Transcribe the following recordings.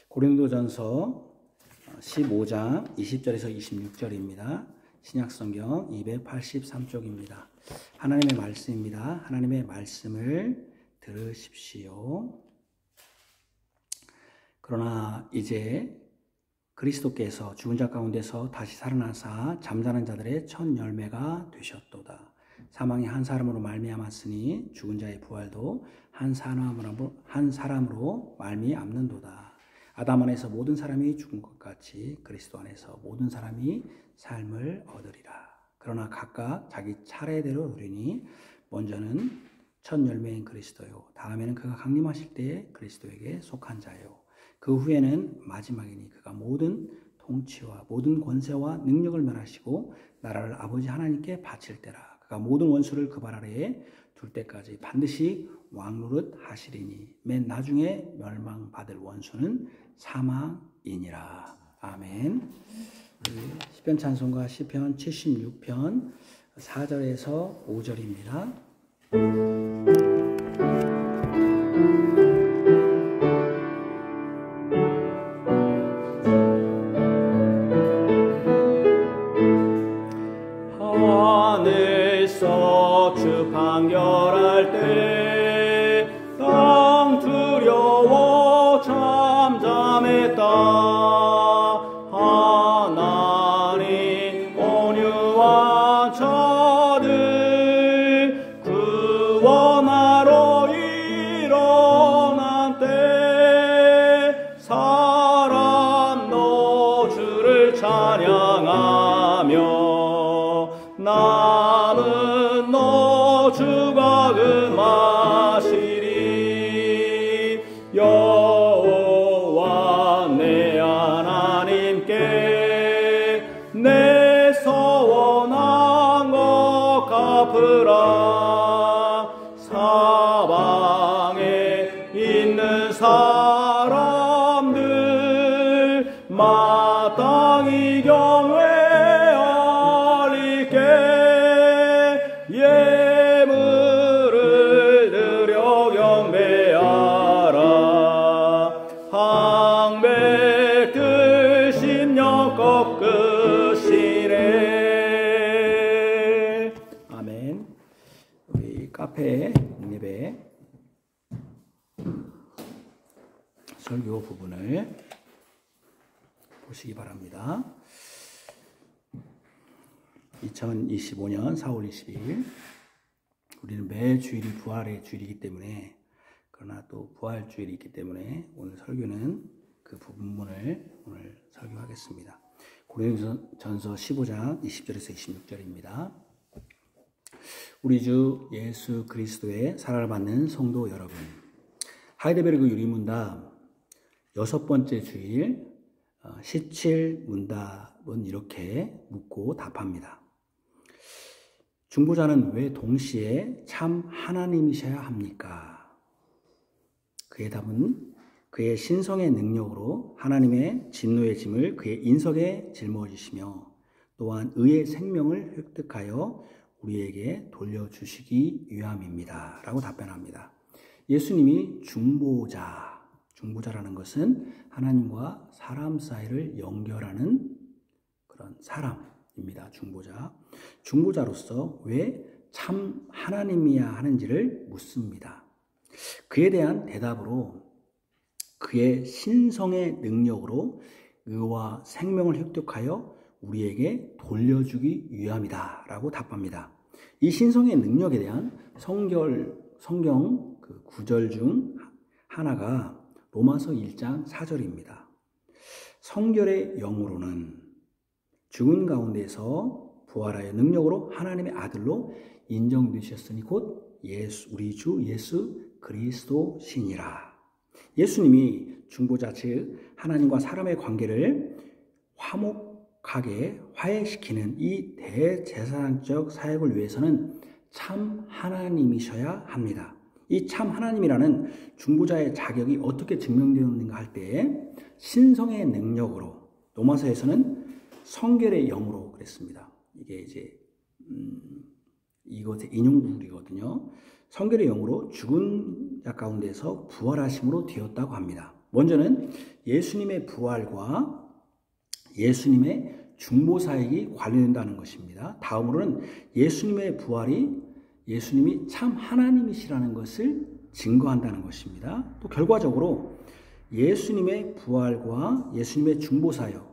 고린도전서 15장 20절에서 26절입니다. 신약성경 283쪽입니다. 하나님의 말씀입니다. 하나님의 말씀을 들으십시오. 그러나 이제 그리스도께서 죽은 자 가운데서 다시 살아나사 잠자는 자들의 첫 열매가 되셨도다. 사망이 한 사람으로 말미암았으니 죽은 자의 부활도 한 사람으로 말미암는도다. 아담 안에서 모든 사람이 죽은 것 같이 그리스도 안에서 모든 사람이 삶을 얻으리라. 그러나 각각 자기 차례대로 누리니 먼저는 첫 열매인 그리스도요, 다음에는 그가 강림하실 때에 그리스도에게 속한 자요, 그 후에는 마지막이니 그가 모든 통치와 모든 권세와 능력을 멸하시고 나라를 아버지 하나님께 바칠 때라. 그가 모든 원수를 그 발 아래에 둘 때까지 반드시 왕노릇 하시리니 맨 나중에 멸망받을 원수는 사망이니라. 아멘. 시편 찬송가 시편 76편 4절에서 5절입니다. 하늘서 주 판결할 때 땅 두려워 잠잠했다. 하나님 온유한 자들 구원하러 일어난 때 사람도 주를 찬양하며 남은 너 주가 금하시리. 여호와 내 하나님께 내 서원한 것 갚으라. 사방에 있는 사람들 마땅히 경외 예물을 드려 경배하라. 항백들 심령 꺾으시네. 아멘. 우리 카페 예배 설교 부분을 보시기 바랍니다. 2025년 4월 22일 우리는 매 주일이 부활의 주일이기 때문에, 그러나 또 부활 주일이 있기 때문에 오늘 설교는 그 부분을 오늘 설교하겠습니다. 고린도전서 15장 20절에서 26절입니다. 우리 주 예수 그리스도의 사랑을 받는 성도 여러분, 하이델베르그 유리문답 6번째 주일 17문답은 이렇게 묻고 답합니다. 중보자는 왜 동시에 참 하나님이셔야 합니까? 그의 답은 그의 신성의 능력으로 하나님의 진노의 짐을 그의 인석에 짊어 주시며 또한 의의 생명을 획득하여 우리에게 돌려주시기 위함입니다. 라고 답변합니다. 예수님이 중보자라는 것은 하나님과 사람 사이를 연결하는 그런 사람입니다. 중보자로서 왜 참 하나님이야 하는지를 묻습니다. 그에 대한 대답으로 그의 신성의 능력으로 의와 생명을 획득하여 우리에게 돌려주기 위함이다 라고 답합니다. 이 신성의 능력에 대한 성경 그 구절 중 하나가 로마서 1장 4절입니다. 성결의 영으로는 죽은 가운데서 부활하여 능력으로 하나님의 아들로 인정되셨으니 곧 우리 주 예수 그리스도시니라. 예수님이 중보자 즉 하나님과 사람의 관계를 화목하게 화해시키는 이 대제사장적 사역을 위해서는 참 하나님이셔야 합니다. 이 참 하나님이라는 중보자의 자격이 어떻게 증명되었는가 할 때 신성의 능력으로, 로마서에서는 성결의 영으로 그랬습니다. 이게 이제 이것의 인용부분이거든요. 성결의 영으로 죽은 자 가운데서 부활하심으로 되었다고 합니다. 먼저는 예수님의 부활과 예수님의 중보사역이 관련된다는 것입니다. 다음으로는 예수님의 부활이 예수님이 참 하나님이시라는 것을 증거한다는 것입니다. 또 결과적으로 예수님의 부활과 예수님의 중보사역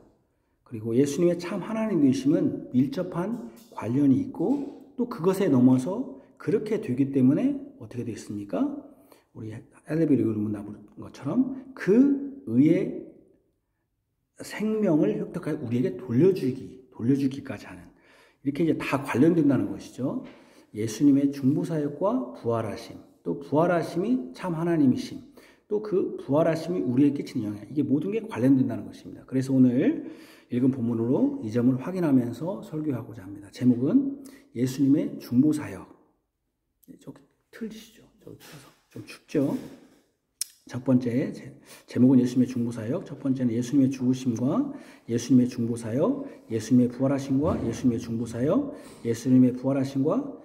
그리고 예수님의 참 하나님 되심은 밀접한 관련이 있고 또 그것에 넘어서 그렇게 되기 때문에 어떻게 되겠습니까? 우리 엘레비를 문답한 것처럼 그 의의 생명을 획득하여 우리에게 돌려주기까지 하는 이렇게 이제 다 관련된다는 것이죠. 예수님의 중보사역과 부활하심, 또 부활하심이 참 하나님이심, 또 그 부활하심이 우리에게 끼치는 영향, 이게 모든 게 관련된다는 것입니다. 그래서 오늘 읽은 본문으로 이 점을 확인하면서 설교하고자 합니다. 제목은 예수님의 중보사역. 저기 틀리시죠? 저기 틀어서 좀 춥죠? 첫 번째 제목은 예수님의 중보사역. 첫 번째는 예수님의 죽으심과 예수님의 중보사역, 예수님의 부활하심과 예수님의 중보사역, 예수님의 부활하심과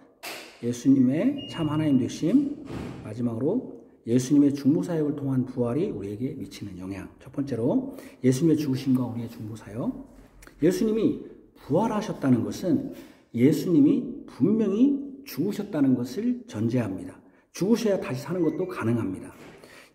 예수님의 참 하나님 되심, 마지막으로 예수님의 중보사역을 통한 부활이 우리에게 미치는 영향. 첫 번째로 예수님의 죽으심과 우리의 중보사역. 예수님이 부활하셨다는 것은 예수님이 분명히 죽으셨다는 것을 전제합니다. 죽으셔야 다시 사는 것도 가능합니다.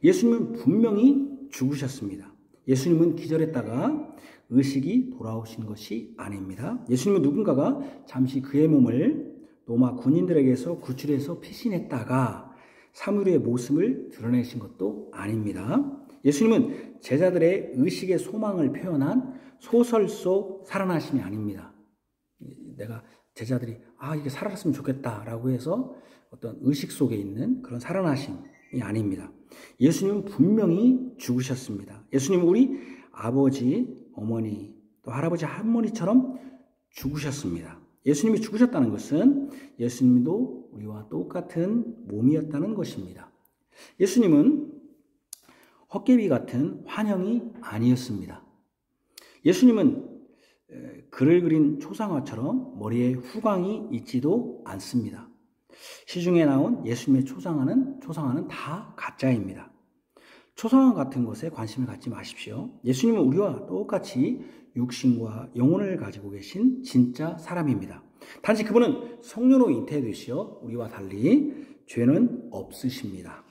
예수님은 분명히 죽으셨습니다. 예수님은 기절했다가 의식이 돌아오신 것이 아닙니다. 예수님은 누군가가 잠시 그의 몸을 로마 군인들에게서 구출해서 피신했다가 사물의 모습을 드러내신 것도 아닙니다. 예수님은 제자들의 의식의 소망을 표현한 소설 속 살아나심이 아닙니다. 내가 제자들이 이게 살아났으면 좋겠다라고 해서 어떤 의식 속에 있는 그런 살아나심이 아닙니다. 예수님은 분명히 죽으셨습니다. 예수님은 우리 아버지, 어머니, 또 할아버지, 할머니처럼 죽으셨습니다. 예수님이 죽으셨다는 것은 예수님도 우리와 똑같은 몸이었다는 것입니다. 예수님은 헛개비 같은 환영이 아니었습니다. 예수님은 글을 그린 초상화처럼 머리에 후광이 있지도 않습니다. 시중에 나온 예수님의 초상화는 다 가짜입니다. 초상화 같은 것에 관심을 갖지 마십시오. 예수님은 우리와 똑같이 육신과 영혼을 가지고 계신 진짜 사람입니다. 단지 그분은 성령으로 잉태되시어 우리와 달리 죄는 없으십니다.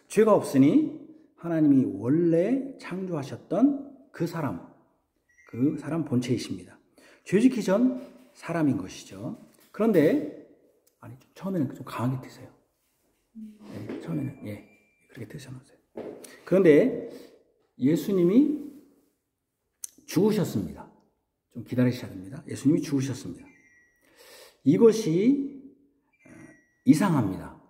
죄가 없으니 하나님이 원래 창조하셨던 그 사람 본체이십니다. 죄 짓기 전 사람인 것이죠. 그런데 처음에는 좀 강하게 드세요. 네, 처음에는 그렇게 드셔놓으세요. 그런데 예수님이 죽으셨습니다. 좀 기다리셔야 됩니다. 예수님이 죽으셨습니다. 이것이 이상합니다.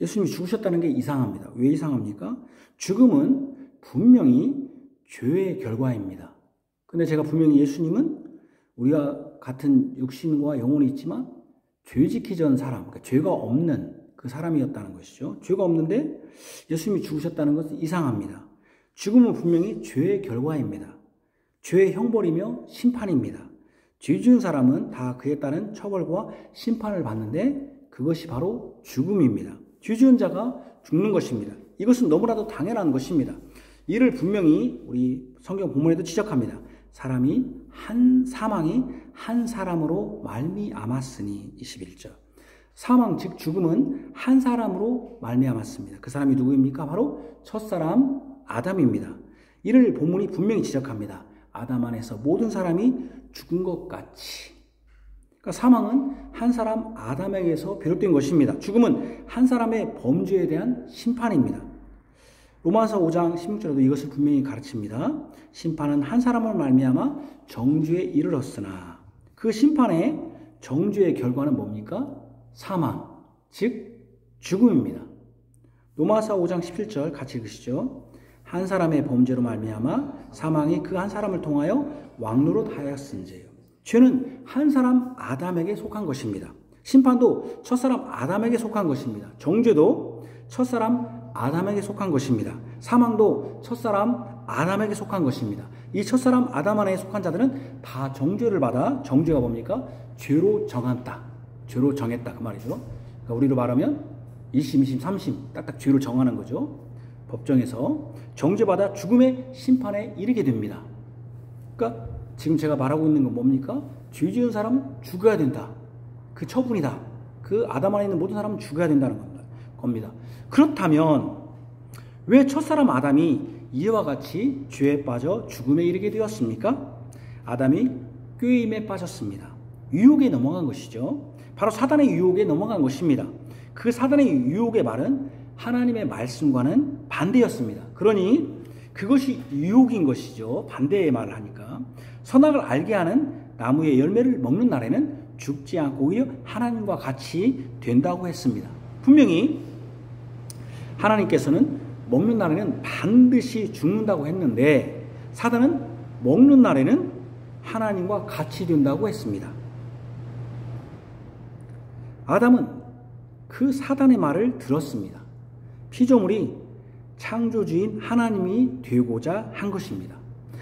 예수님이 죽으셨다는 게 이상합니다. 왜 이상합니까? 죽음은 분명히 죄의 결과입니다. 근데 제가 분명히 예수님은 우리와 같은 육신과 영혼이 있지만 죄 짓기 전 사람, 그러니까 죄가 없는 그 사람이었다는 것이죠. 죄가 없는데 예수님이 죽으셨다는 것은 이상합니다. 죽음은 분명히 죄의 결과입니다. 죄의 형벌이며 심판입니다. 죄 지은 사람은 다 그에 따른 처벌과 심판을 받는데 그것이 바로 죽음입니다. 죄 지은 자가 죽는 것입니다. 이것은 너무나도 당연한 것입니다. 이를 분명히 우리 성경 본문에도 지적합니다. 사망이 한 사람으로 말미암았으니 21절. 사망 즉 죽음은 한 사람으로 말미암았습니다. 그 사람이 누구입니까? 바로 첫사람 아담입니다. 이를 본문이 분명히 지적합니다. 아담 안에서 모든 사람이 죽은 것 같이. 그러니까 사망은 한 사람 아담에게서 비롯된 것입니다. 죽음은 한 사람의 범죄에 대한 심판입니다. 로마서 5장 16절에도 이것을 분명히 가르칩니다. 심판은 한 사람을 말미암아 정죄에 이르렀으나 그 심판의 정죄의 결과는 뭡니까? 사망, 즉 죽음입니다. 로마서 5장 17절 같이 읽으시죠. 한 사람의 범죄로 말미암아 사망이 그 한 사람을 통하여 왕노릇 하였은지요. 죄는 한 사람 아담에게 속한 것입니다. 심판도 첫사람 아담에게 속한 것입니다. 정죄도 첫사람 아담에게 속한 것입니다. 사망도 첫사람 아담에게 속한 것입니다. 이 첫사람 아담 안에 속한 자들은 다 정죄를 받아, 정죄가 뭡니까? 죄로 정한다. 죄로 정했다 그 말이죠. 그러니까 우리로 말하면 1심, 2심, 3심 딱딱 죄로 정하는 거죠. 법정에서 정죄받아 죽음의 심판에 이르게 됩니다. 그러니까 지금 제가 말하고 있는 건 뭡니까? 죄 지은 사람은 죽어야 된다. 그 처분이다. 그 아담 안에 있는 모든 사람은 죽어야 된다는 겁니다. 그렇다면 왜 첫사람 아담이 이와 같이 죄에 빠져 죽음에 이르게 되었습니까? 아담이 꾀임에 빠졌습니다. 유혹에 넘어간 것이죠. 바로 사단의 유혹에 넘어간 것입니다. 그 사단의 유혹의 말은 하나님의 말씀과는 반대였습니다. 그러니 그것이 유혹인 것이죠. 반대의 말을 하니까. 선악을 알게 하는 나무의 열매를 먹는 날에는 죽지 않고 오히려 하나님과 같이 된다고 했습니다. 분명히 하나님께서는 먹는 날에는 반드시 죽는다고 했는데 사단은 먹는 날에는 하나님과 같이 된다고 했습니다. 아담은 그 사단의 말을 들었습니다. 피조물이 창조주인 하나님이 되고자 한 것입니다.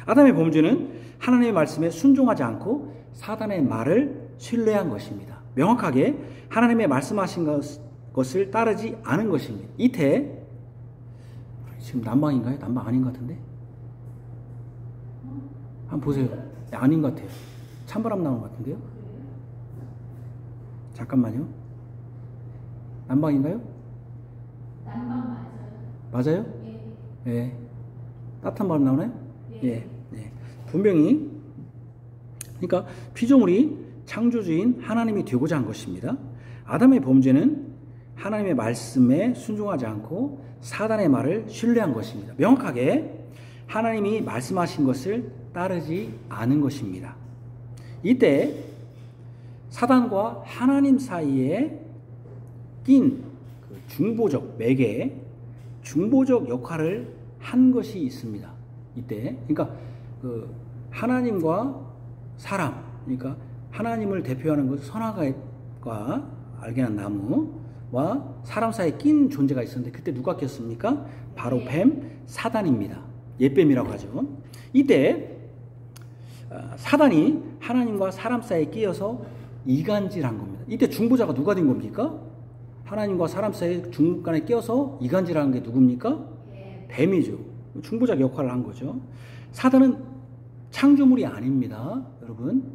아담의 범죄는 하나님의 말씀에 순종하지 않고 사단의 말을 신뢰한 것입니다. 명확하게 하나님의 말씀하신 것을 따르지 않은 것입니다. 이때 지금 난방인가요? 난방 아닌 것 같은데? 한번 보세요. 네, 아닌 것 같아요. 찬바람 나오는 것 같은데요? 잠깐만요. 난방인가요? 난방 맞아요. 맞아요? 예. 네. 따뜻한 바람 나오나요? 예. 예. 예. 분명히 그러니까 피조물이 창조주인 하나님이 되고자 한 것입니다. 아담의 범죄는 하나님의 말씀에 순종하지 않고 사단의 말을 신뢰한 것입니다. 명확하게 하나님이 말씀하신 것을 따르지 않은 것입니다. 이때 사단과 하나님 사이에 낀 그 중보적 매개, 중보적 역할을 한 것이 있습니다. 이때 그러니까 그 하나님과 사람, 그러니까 하나님을 대표하는 그 선악과 알게 한 나무와 사람 사이에 낀 존재가 있었는데 그때 누가 꼈습니까? 바로 뱀, 사단입니다. 옛뱀이라고 하죠. 이때 사단이 하나님과 사람 사이에 끼어서 이간질한 겁니다. 이때 중보자가 누가 된 겁니까? 하나님과 사람 사이에 중간에 끼어서 이간질하는 게 누굽니까? 뱀이죠. 중보자 역할을 한 거죠. 사단은 창조물이 아닙니다. 여러분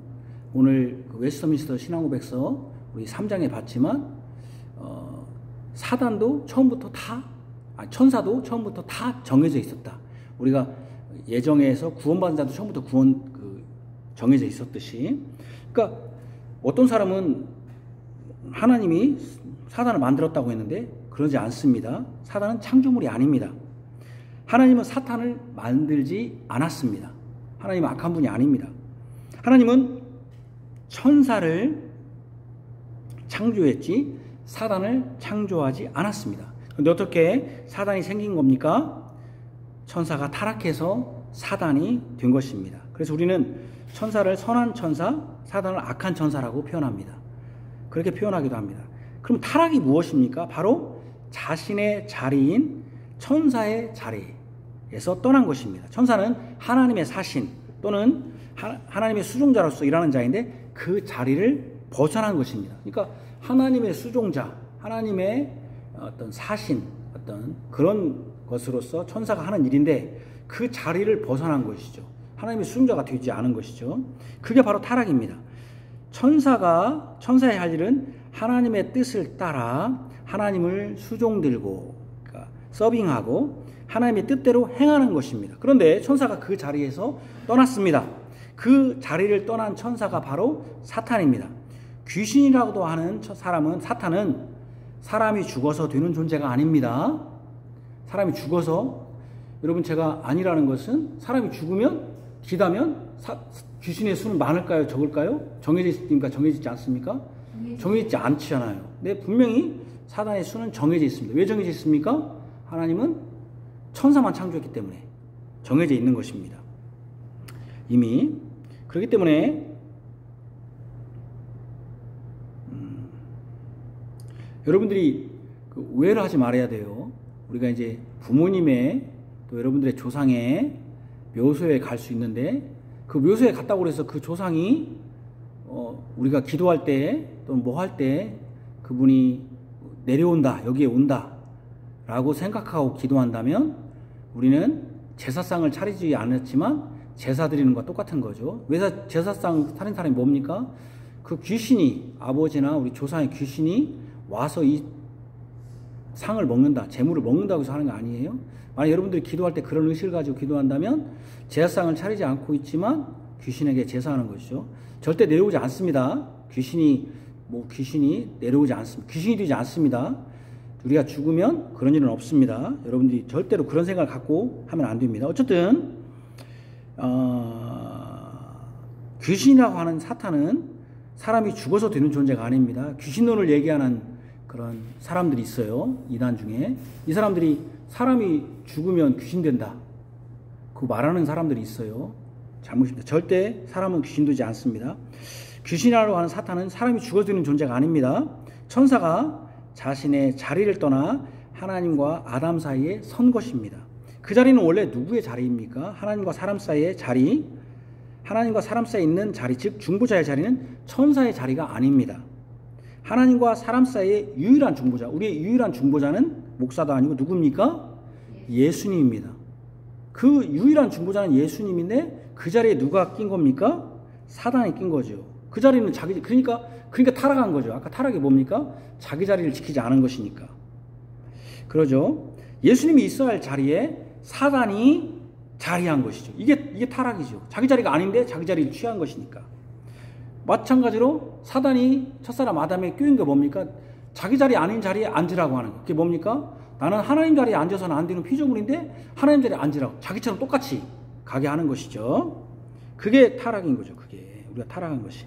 오늘 그 웨스터민스터 신앙고백서 우리 3장에 봤지만 사단도 처음부터 천사도 처음부터 다 정해져 있었다. 우리가 예정에서 구원받은 자도 처음부터 정해져 있었듯이, 그러니까 어떤 사람은 하나님이 사단을 만들었다고 했는데 그러지 않습니다. 사단은 창조물이 아닙니다. 하나님은 사탄을 만들지 않았습니다. 하나님은 악한 분이 아닙니다. 하나님은 천사를 창조했지 사단을 창조하지 않았습니다. 그런데 어떻게 사단이 생긴 겁니까? 천사가 타락해서 사단이 된 것입니다. 그래서 우리는 천사를 선한 천사, 사단을 악한 천사라고 표현합니다. 그렇게 표현하기도 합니다. 그럼 타락이 무엇입니까? 바로 자신의 자리인 천사의 자리에서 떠난 것입니다. 천사는 하나님의 사신 또는 하나님의 수종자로서 일하는 자인데 그 자리를 벗어난 것입니다. 그러니까 하나님의 수종자, 하나님의 어떤 사신, 어떤 그런 것으로서 천사가 하는 일인데 그 자리를 벗어난 것이죠. 하나님의 수종자가 되지 않은 것이죠. 그게 바로 타락입니다. 천사의 할 일은 하나님의 뜻을 따라 하나님을 수종들고, 그러니까 서빙하고 하나님의 뜻대로 행하는 것입니다. 그런데 천사가 그 자리에서 떠났습니다. 그 자리를 떠난 천사가 바로 사탄입니다. 귀신이라고도 하는 사탄은 사람이 죽어서 되는 존재가 아닙니다. 사람이 죽어서, 여러분 제가 아니라는 것은 사람이 죽으면 기다면 귀신의 수는 많을까요? 적을까요? 정해져 있습니까? 정해지지 않습니까? 정해지지 않잖아요. 근데 분명히 사단의 수는 정해져 있습니다. 왜 정해져 있습니까? 하나님은 천사만 창조했기 때문에 정해져 있는 것입니다. 이미 그렇기 때문에 여러분들이 오해를 하지 말아야 돼요. 우리가 이제 부모님의 또 여러분들의 조상의 묘소에 갈 수 있는데 그 묘소에 갔다고 해서 그 조상이 우리가 기도할 때 또는 뭐 할 때 그분이 내려온다, 여기에 온다, 라고 생각하고 기도한다면 우리는 제사상을 차리지 않았지만 제사 드리는 것과 똑같은 거죠. 왜 제사상 차린 사람이 뭡니까? 그 귀신이, 아버지나 우리 조상의 귀신이 와서 이 상을 먹는다, 재물을 먹는다고 해서 하는 거 아니에요? 만약 여러분들이 기도할 때 그런 의식을 가지고 기도한다면 제사상을 차리지 않고 있지만 귀신에게 제사하는 것이죠. 절대 내려오지 않습니다. 귀신이 내려오지 않습니다. 귀신이 되지 않습니다. 우리가 죽으면 그런 일은 없습니다. 여러분들이 절대로 그런 생각을 갖고 하면 안 됩니다. 어쨌든 귀신이라고 하는 사탄은 사람이 죽어서 되는 존재가 아닙니다. 귀신론을 얘기하는 그런 사람들이 있어요. 이단 중에. 이 사람들이 사람이 죽으면 귀신 된다, 그 말하는 사람들이 있어요. 잘못입니다. 절대 사람은 귀신 되지 않습니다. 귀신이라고 하는 사탄은 사람이 죽어서 되는 존재가 아닙니다. 천사가 자신의 자리를 떠나 하나님과 아담 사이에 선 것입니다. 그 자리는 원래 누구의 자리입니까? 하나님과 사람 사이의 자리. 하나님과 사람 사이에 있는 자리, 즉 중보자의 자리는 천사의 자리가 아닙니다. 하나님과 사람 사이의 유일한 중보자, 우리의 유일한 중보자는 목사도 아니고 누굽니까? 예수님입니다. 그 유일한 중보자는 예수님인데 그 자리에 누가 낀 겁니까? 사단이 낀 거죠. 그 자리는 그러니까 타락한 거죠. 아까 타락이 뭡니까? 자기 자리를 지키지 않은 것이니까. 그러죠. 예수님이 있어야 할 자리에 사단이 자리한 것이죠. 이게 타락이죠. 자기 자리가 아닌데 자기 자리를 취한 것이니까. 마찬가지로 사단이 첫사람 아담에 끼운 게 뭡니까? 자기 자리 아닌 자리에 앉으라고 하는 거. 그게 뭡니까? 나는 하나님 자리에 앉아서는 안 되는 피조물인데 하나님 자리에 앉으라고. 자기처럼 똑같이 가게 하는 것이죠. 그게 타락인 거죠. 그게 우리가 타락한 것이.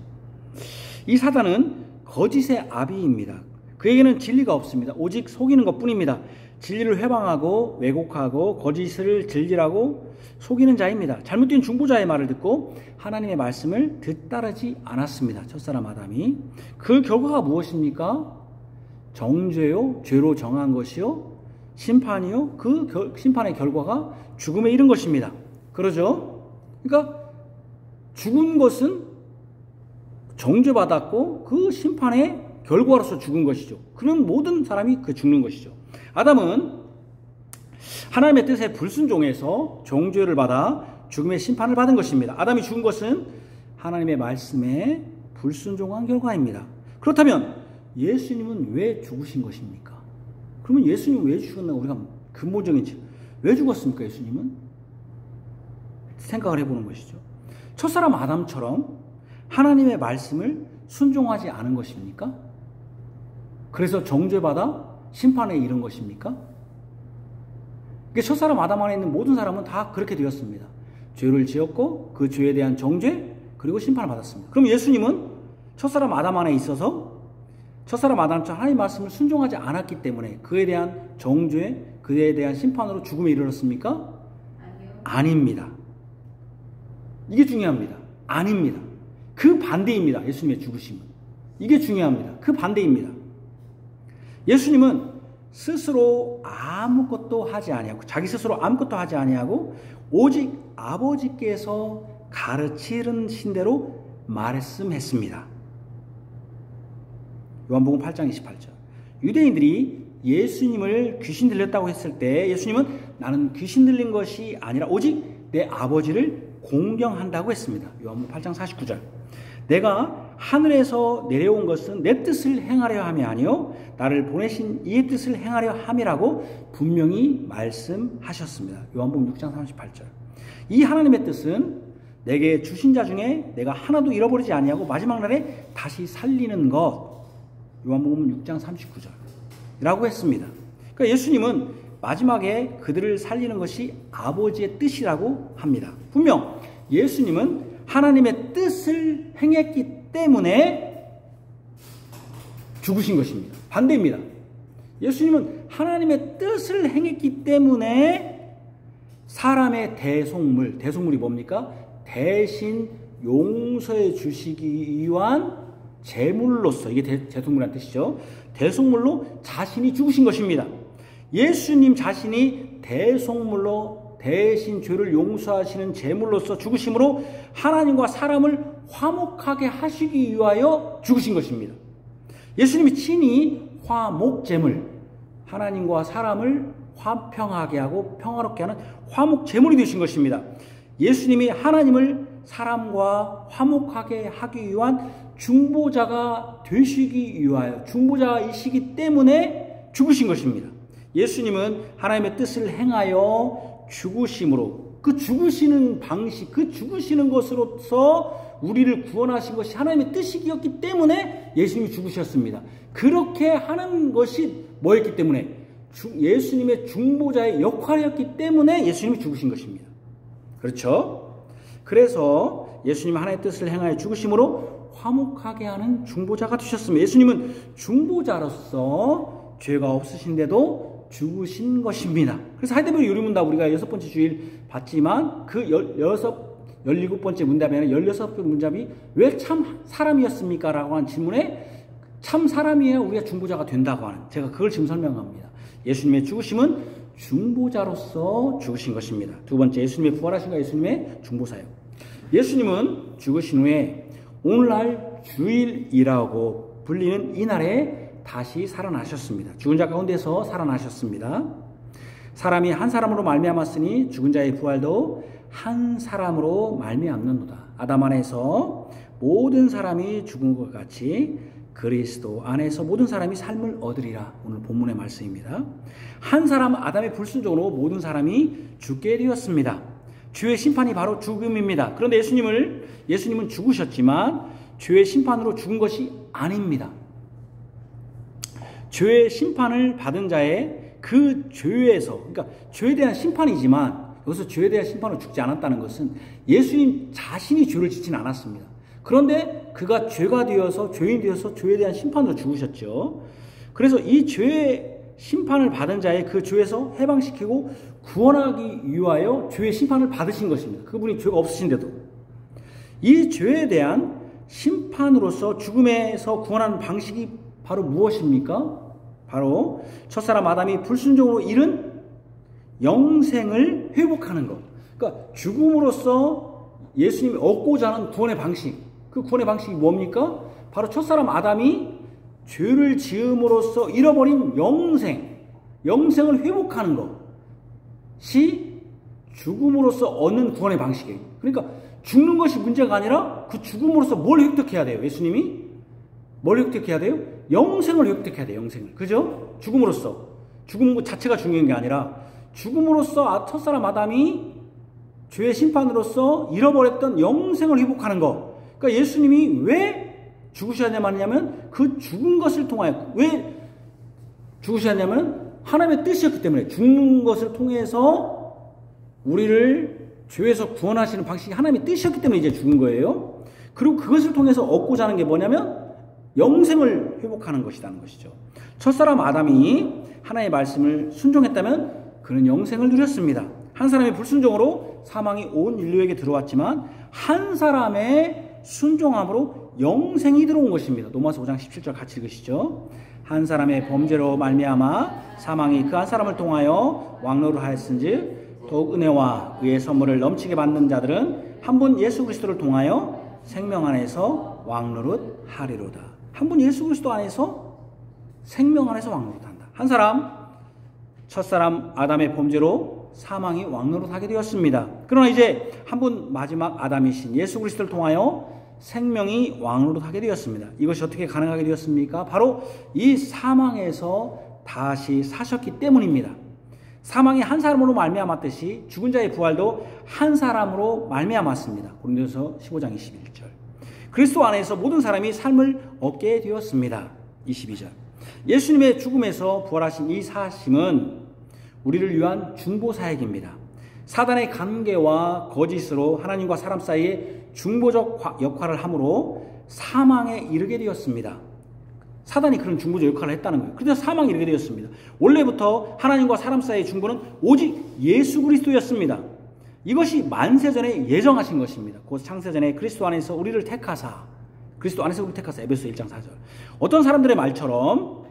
이 사단은 거짓의 아비입니다. 그에게는 진리가 없습니다. 오직 속이는 것뿐입니다. 진리를 회방하고 왜곡하고 거짓을 진리라고 속이는 자입니다. 잘못된 중보자의 말을 듣고 하나님의 말씀을 뒤따르지 않았습니다. 첫사람 아담이. 그 결과가 무엇입니까? 정죄요, 죄로 정한 것이요, 심판이요. 그 심판의 결과가 죽음에 이른 것입니다. 그러죠? 그러니까 죽은 것은 정죄받았고 그 심판의 결과로서 죽은 것이죠. 그런 모든 사람이 죽는 것이죠. 아담은 하나님의 뜻에 불순종해서 정죄를 받아 죽음의 심판을 받은 것입니다. 아담이 죽은 것은 하나님의 말씀에 불순종한 결과입니다. 그렇다면 예수님은 왜 죽으신 것입니까? 그러면 예수님은 왜 죽었나? 우리가 근본적인 왜 죽었습니까? 예수님은 생각을 해보는 것이죠. 첫사람 아담처럼 하나님의 말씀을 순종하지 않은 것입니까? 그래서 정죄받아 심판에 이른 것입니까? 첫사람 아담 안에 있는 모든 사람은 다 그렇게 되었습니다. 죄를 지었고 그 죄에 대한 정죄 그리고 심판을 받았습니다. 그럼 예수님은 첫사람 아담 안에 있어서 첫사람 아담처럼 하나님의 말씀을 순종하지 않았기 때문에 그에 대한 정죄, 그에 대한 심판으로 죽음에 이르렀습니까? 아니요. 아닙니다. 이게 중요합니다. 아닙니다. 그 반대입니다. 예수님의 죽으심은. 이게 중요합니다. 그 반대입니다. 예수님은 스스로 아무것도 하지 아니하고 자기 스스로 아무것도 하지 아니하고 오직 아버지께서 가르치신 대로 말씀했습니다. 요한복음 8장 28절. 유대인들이 예수님을 귀신 들렸다고 했을 때 예수님은 나는 귀신 들린 것이 아니라 오직 내 아버지를 공경한다고 했습니다. 요한복음 8장 49절. 내가 하늘에서 내려온 것은 내 뜻을 행하려 함이 아니요 나를 보내신 이의 뜻을 행하려 함이라고 분명히 말씀하셨습니다. 요한복음 6장 38절. 이 하나님의 뜻은 내게 주신 자 중에 내가 하나도 잃어버리지 아니하고 마지막 날에 다시 살리는 것. 요한복음 6장 39절 라고 했습니다. 그러니까 예수님은 마지막에 그들을 살리는 것이 아버지의 뜻이라고 합니다. 분명 예수님은 하나님의 뜻을 행했기 때문에 죽으신 것입니다. 반대입니다. 예수님은 하나님의 뜻을 행했기 때문에 사람의 대속물이 뭡니까? 대신 용서해 주시기 위한 제물로서, 이게 대속물이라는 뜻이죠. 대속물로 자신이 죽으신 것입니다. 예수님 자신이 대속물로 대신 죄를 용서하시는 제물로서 죽으심으로 하나님과 사람을 화목하게 하시기 위하여 죽으신 것입니다. 예수님이 친히 화목제물, 하나님과 사람을 화평하게 하고 평화롭게 하는 화목 제물이 되신 것입니다. 예수님이 하나님을 사람과 화목하게 하기 위한 중보자가 되시기 위하여 중보자이시기 때문에 죽으신 것입니다. 예수님은 하나님의 뜻을 행하여 죽으심으로 그 죽으시는 방식, 그 죽으시는 것으로서 우리를 구원하신 것이 하나님의 뜻이었기 때문에 예수님이 죽으셨습니다. 그렇게 하는 것이 뭐였기 때문에? 예수님의 중보자의 역할이었기 때문에 예수님이 죽으신 것입니다. 그렇죠? 그래서 예수님은 하나님의 뜻을 행하여 죽으심으로 화목하게 하는 중보자가 되셨습니다. 예수님은 중보자로서 죄가 없으신데도 죽으신 것입니다. 그래서 하이델베르 유리문답 우리가 6번째 주일 봤지만 그 17번째 문답에는 16번째 문답이 왜 참 사람이었습니까? 라고 하는 질문에 참 사람이어야 우리가 중보자가 된다고 하는, 제가 그걸 지금 설명합니다. 예수님의 죽으심은 중보자로서 죽으신 것입니다. 두 번째, 예수님의 부활하신과 예수님의 중보사역. 예수님은 죽으신 후에 오늘날 주일이라고 불리는 이날에 다시 살아나셨습니다. 죽은 자 가운데서 살아나셨습니다. 사람이 한 사람으로 말미암았으니 죽은 자의 부활도 한 사람으로 말미암는도다. 아담 안에서 모든 사람이 죽은 것 같이 그리스도 안에서 모든 사람이 삶을 얻으리라. 오늘 본문의 말씀입니다. 한 사람 아담의 불순종으로 모든 사람이 죽게 되었습니다. 죄의 심판이 바로 죽음입니다. 그런데 예수님은 죽으셨지만 죄의 심판으로 죽은 것이 아닙니다. 죄의 심판을 받은 자의 그 죄에서, 그러니까 죄에 대한 심판이지만 여기서 죄에 대한 심판으로 죽지 않았다는 것은 예수님 자신이 죄를 짓지는 않았습니다. 그런데 그가 죄가 되어서 죄인이 되어서 죄에 대한 심판으로 죽으셨죠. 그래서 이 죄의 심판을 받은 자의 그 죄에서 해방시키고 구원하기 위하여 죄의 심판을 받으신 것입니다. 그분이 죄가 없으신데도. 이 죄에 대한 심판으로서 죽음에서 구원하는 방식이 바로 무엇입니까? 바로 첫사람 아담이 불순종으로 잃은 영생을 회복하는 것. 그러니까 죽음으로써 예수님이 얻고자 하는 구원의 방식. 그 구원의 방식이 뭡니까? 바로 첫사람 아담이 죄를 지음으로써 잃어버린 영생을 회복하는 것이 죽음으로써 얻는 구원의 방식이에요. 그러니까 죽는 것이 문제가 아니라 그 죽음으로써 뭘 획득해야 돼요? 예수님이 뭘 획득해야 돼요? 영생을 획득해야 돼요. 영생을. 그죠? 죽음으로써. 죽음 자체가 중요한 게 아니라 죽음으로써 첫사람 아담이 죄의 심판으로써 잃어버렸던 영생을 회복하는 것. 그러니까 예수님이 왜 죽으셔야 되냐면 그 죽은 것을 통하여, 왜 죽으셔야 되냐면 하나님의 뜻이었기 때문에, 죽는 것을 통해서 우리를 죄에서 구원하시는 방식이 하나님의 뜻이었기 때문에 이제 죽은 거예요. 그리고 그것을 통해서 얻고자 하는 게 뭐냐면 영생을 회복하는 것이라는 것이죠. 첫사람 아담이 하나님의 말씀을 순종했다면 그는 영생을 누렸습니다. 한 사람의 불순종으로 사망이 온 인류에게 들어왔지만 한 사람의 순종함으로 영생이 들어온 것입니다. 로마서 5장 17절 같이 읽으시죠. 한 사람의 범죄로 말미암아 사망이 그 한 사람을 통하여 왕노를 하였은즉 더욱 은혜와 의의 선물을 넘치게 받는 자들은 한 분 예수 그리스도를 통하여 생명 안에서 왕노릇 하리로다. 한 분 예수 그리스도 안에서 생명 안에서 왕노릇 한다. 한 사람, 첫사람 아담의 범죄로 사망이 왕노릇하게 되었습니다. 그러나 이제 한 분 마지막 아담이신 예수 그리스도를 통하여 생명이 왕노릇하게 되었습니다. 이것이 어떻게 가능하게 되었습니까? 바로 이 사망에서 다시 사셨기 때문입니다. 사망이 한 사람으로 말미암았듯이 죽은 자의 부활도 한 사람으로 말미암았습니다. 고린도서 15장 21절. 그리스도 안에서 모든 사람이 삶을 얻게 되었습니다. 22절. 예수님의 죽음에서 부활하신 이 사심은 우리를 위한 중보사역입니다. 사단의 관계와 거짓으로 하나님과 사람 사이에 중보적 역할을 함으로 사망에 이르게 되었습니다. 사단이 그런 중보적 역할을 했다는 거예요. 그래서 사망에 이르게 되었습니다. 원래부터 하나님과 사람 사이의 중보는 오직 예수 그리스도였습니다. 이것이 만세전에 예정하신 것입니다. 곧 창세전에 그리스도 안에서 우리를 택하사, 그리스도 안에서 우리를 택하사, 에베소 1장 4절. 어떤 사람들의 말처럼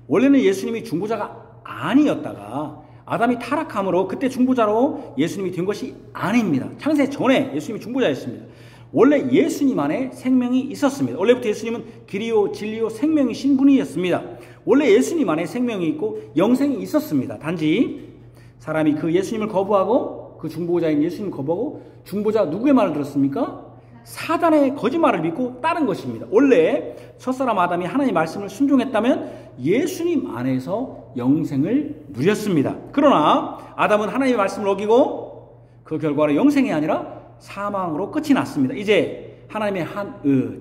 원래는 예수님이 중보자가 아니었다가 아담이 타락함으로 그때 중보자로 예수님이 된 것이 아닙니다. 창세 전에 예수님이 중보자였습니다. 원래 예수님 안에 생명이 있었습니다. 원래부터 예수님은 길이요 진리요 생명이신 분이었습니다. 원래 예수님 안에 생명이 있고 영생이 있었습니다. 단지 사람이 그 예수님을 거부하고 그 중보자인 예수님을 거부하고 중보자 누구의 말을 들었습니까? 사단의 거짓말을 믿고 따른 것입니다. 원래 첫사람 아담이 하나님의 말씀을 순종했다면 예수님 안에서 영생을 누렸습니다. 그러나 아담은 하나님의 말씀을 어기고 그 결과로 영생이 아니라 사망으로 끝이 났습니다. 이제 하나님의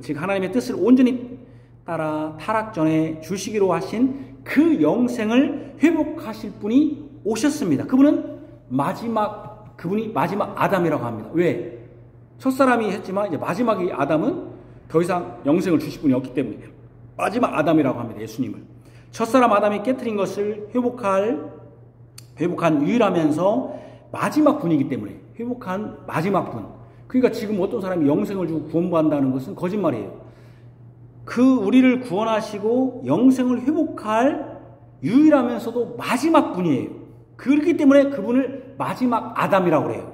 즉 하나님의 뜻을 온전히 따라 타락 전에 주시기로 하신 그 영생을 회복하실 분이 오셨습니다. 그분이 마지막 아담이라고 합니다. 왜? 첫사람이 했지만 이제 마지막이 아담은 더 이상 영생을 주실 분이 없기 때문에 마지막 아담이라고 합니다. 예수님을. 첫사람 아담이 깨트린 것을 회복한 유일하면서 마지막 분이기 때문에 회복한 마지막 분. 그러니까 지금 어떤 사람이 영생을 주고 구원받는다는 것은 거짓말이에요. 그 우리를 구원하시고 영생을 회복할 유일하면서도 마지막 분이에요. 그렇기 때문에 그분을 마지막 아담이라고 그래요.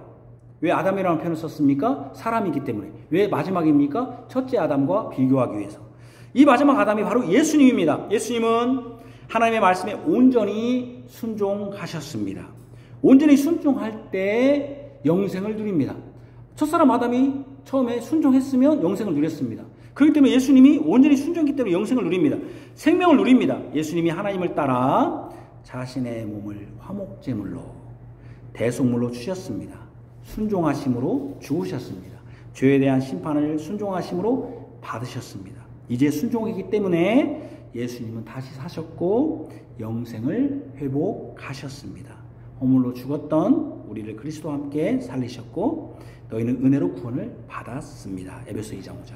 왜 아담이라는 표현을 썼습니까? 사람이기 때문에. 왜 마지막입니까? 첫째 아담과 비교하기 위해서. 이 마지막 아담이 바로 예수님입니다. 예수님은 하나님의 말씀에 온전히 순종하셨습니다. 온전히 순종할 때 영생을 누립니다. 첫사람 아담이 처음에 순종했으면 영생을 누렸습니다. 그렇기 때문에 예수님이 온전히 순종했기 때문에 영생을 누립니다. 생명을 누립니다. 예수님이 하나님을 따라 자신의 몸을 화목제물로 대속물로 주셨습니다. 순종하심으로 죽으셨습니다. 죄에 대한 심판을 순종하심으로 받으셨습니다. 이제 순종이기 때문에 예수님은 다시 사셨고 영생을 회복하셨습니다. 허물로 죽었던 우리를 그리스도와 함께 살리셨고 너희는 은혜로 구원을 받았습니다. 에베소 2장 5절.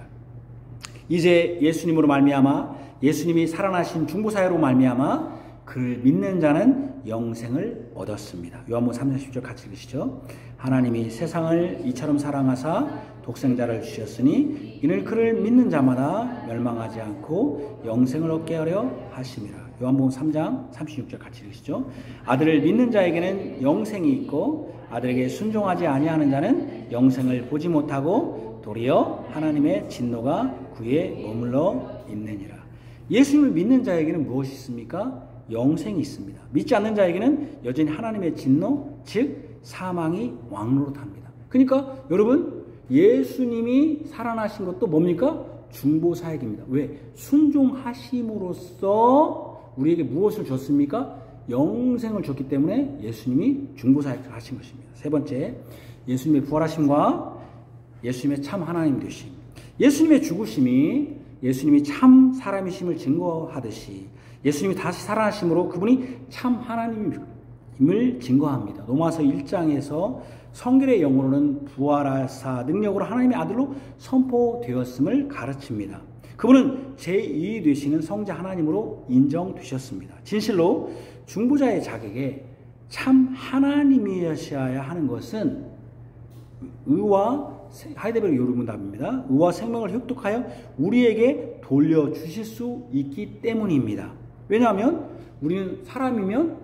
이제 예수님으로 말미암아 예수님이 살아나신 중보사역으로 말미암아 그를 믿는 자는 영생을 얻었습니다. 요한복음 3장 10절 같이 읽으시죠. 하나님이 세상을 이처럼 사랑하사 독생자를 주셨으니 이는 그를 믿는 자마다 멸망하지 않고 영생을 얻게 하려 하심이라. 요한복음 3장 36절 같이 읽으시죠. 아들을 믿는 자에게는 영생이 있고 아들에게 순종하지 아니하는 자는 영생을 보지 못하고 도리어 하나님의 진노가 그에 머물러 있느니라. 예수님을 믿는 자에게는 무엇이 있습니까? 영생이 있습니다. 믿지 않는 자에게는 여전히 하나님의 진노, 즉 사망이 왕노릇합니다. 그러니까 여러분 예수님이 살아나신 것도 뭡니까? 중보사역입니다. 왜? 순종하심으로써 우리에게 무엇을 줬습니까? 영생을 줬기 때문에 예수님이 중보사역을 하신 것입니다. 세 번째, 예수님의 부활하심과 예수님의 참 하나님 되심. 예수님의 죽으심이 예수님이 참 사람이심을 증거하듯이 예수님이 다시 살아나심으로 그분이 참 하나님임을 증거합니다. 로마서 1장에서 성결의 영으로는 부활하사 능력으로 하나님의 아들로 선포되었음을 가르칩니다. 그분은 제2위 되시는 성자 하나님으로 인정되셨습니다. 진실로 중보자의 자격에 참 하나님이셔야 하는 것은 의와 하이데베르 요르문답입니다. 의와 생명을 획득하여 우리에게 돌려주실 수 있기 때문입니다. 왜냐하면 우리는 사람이면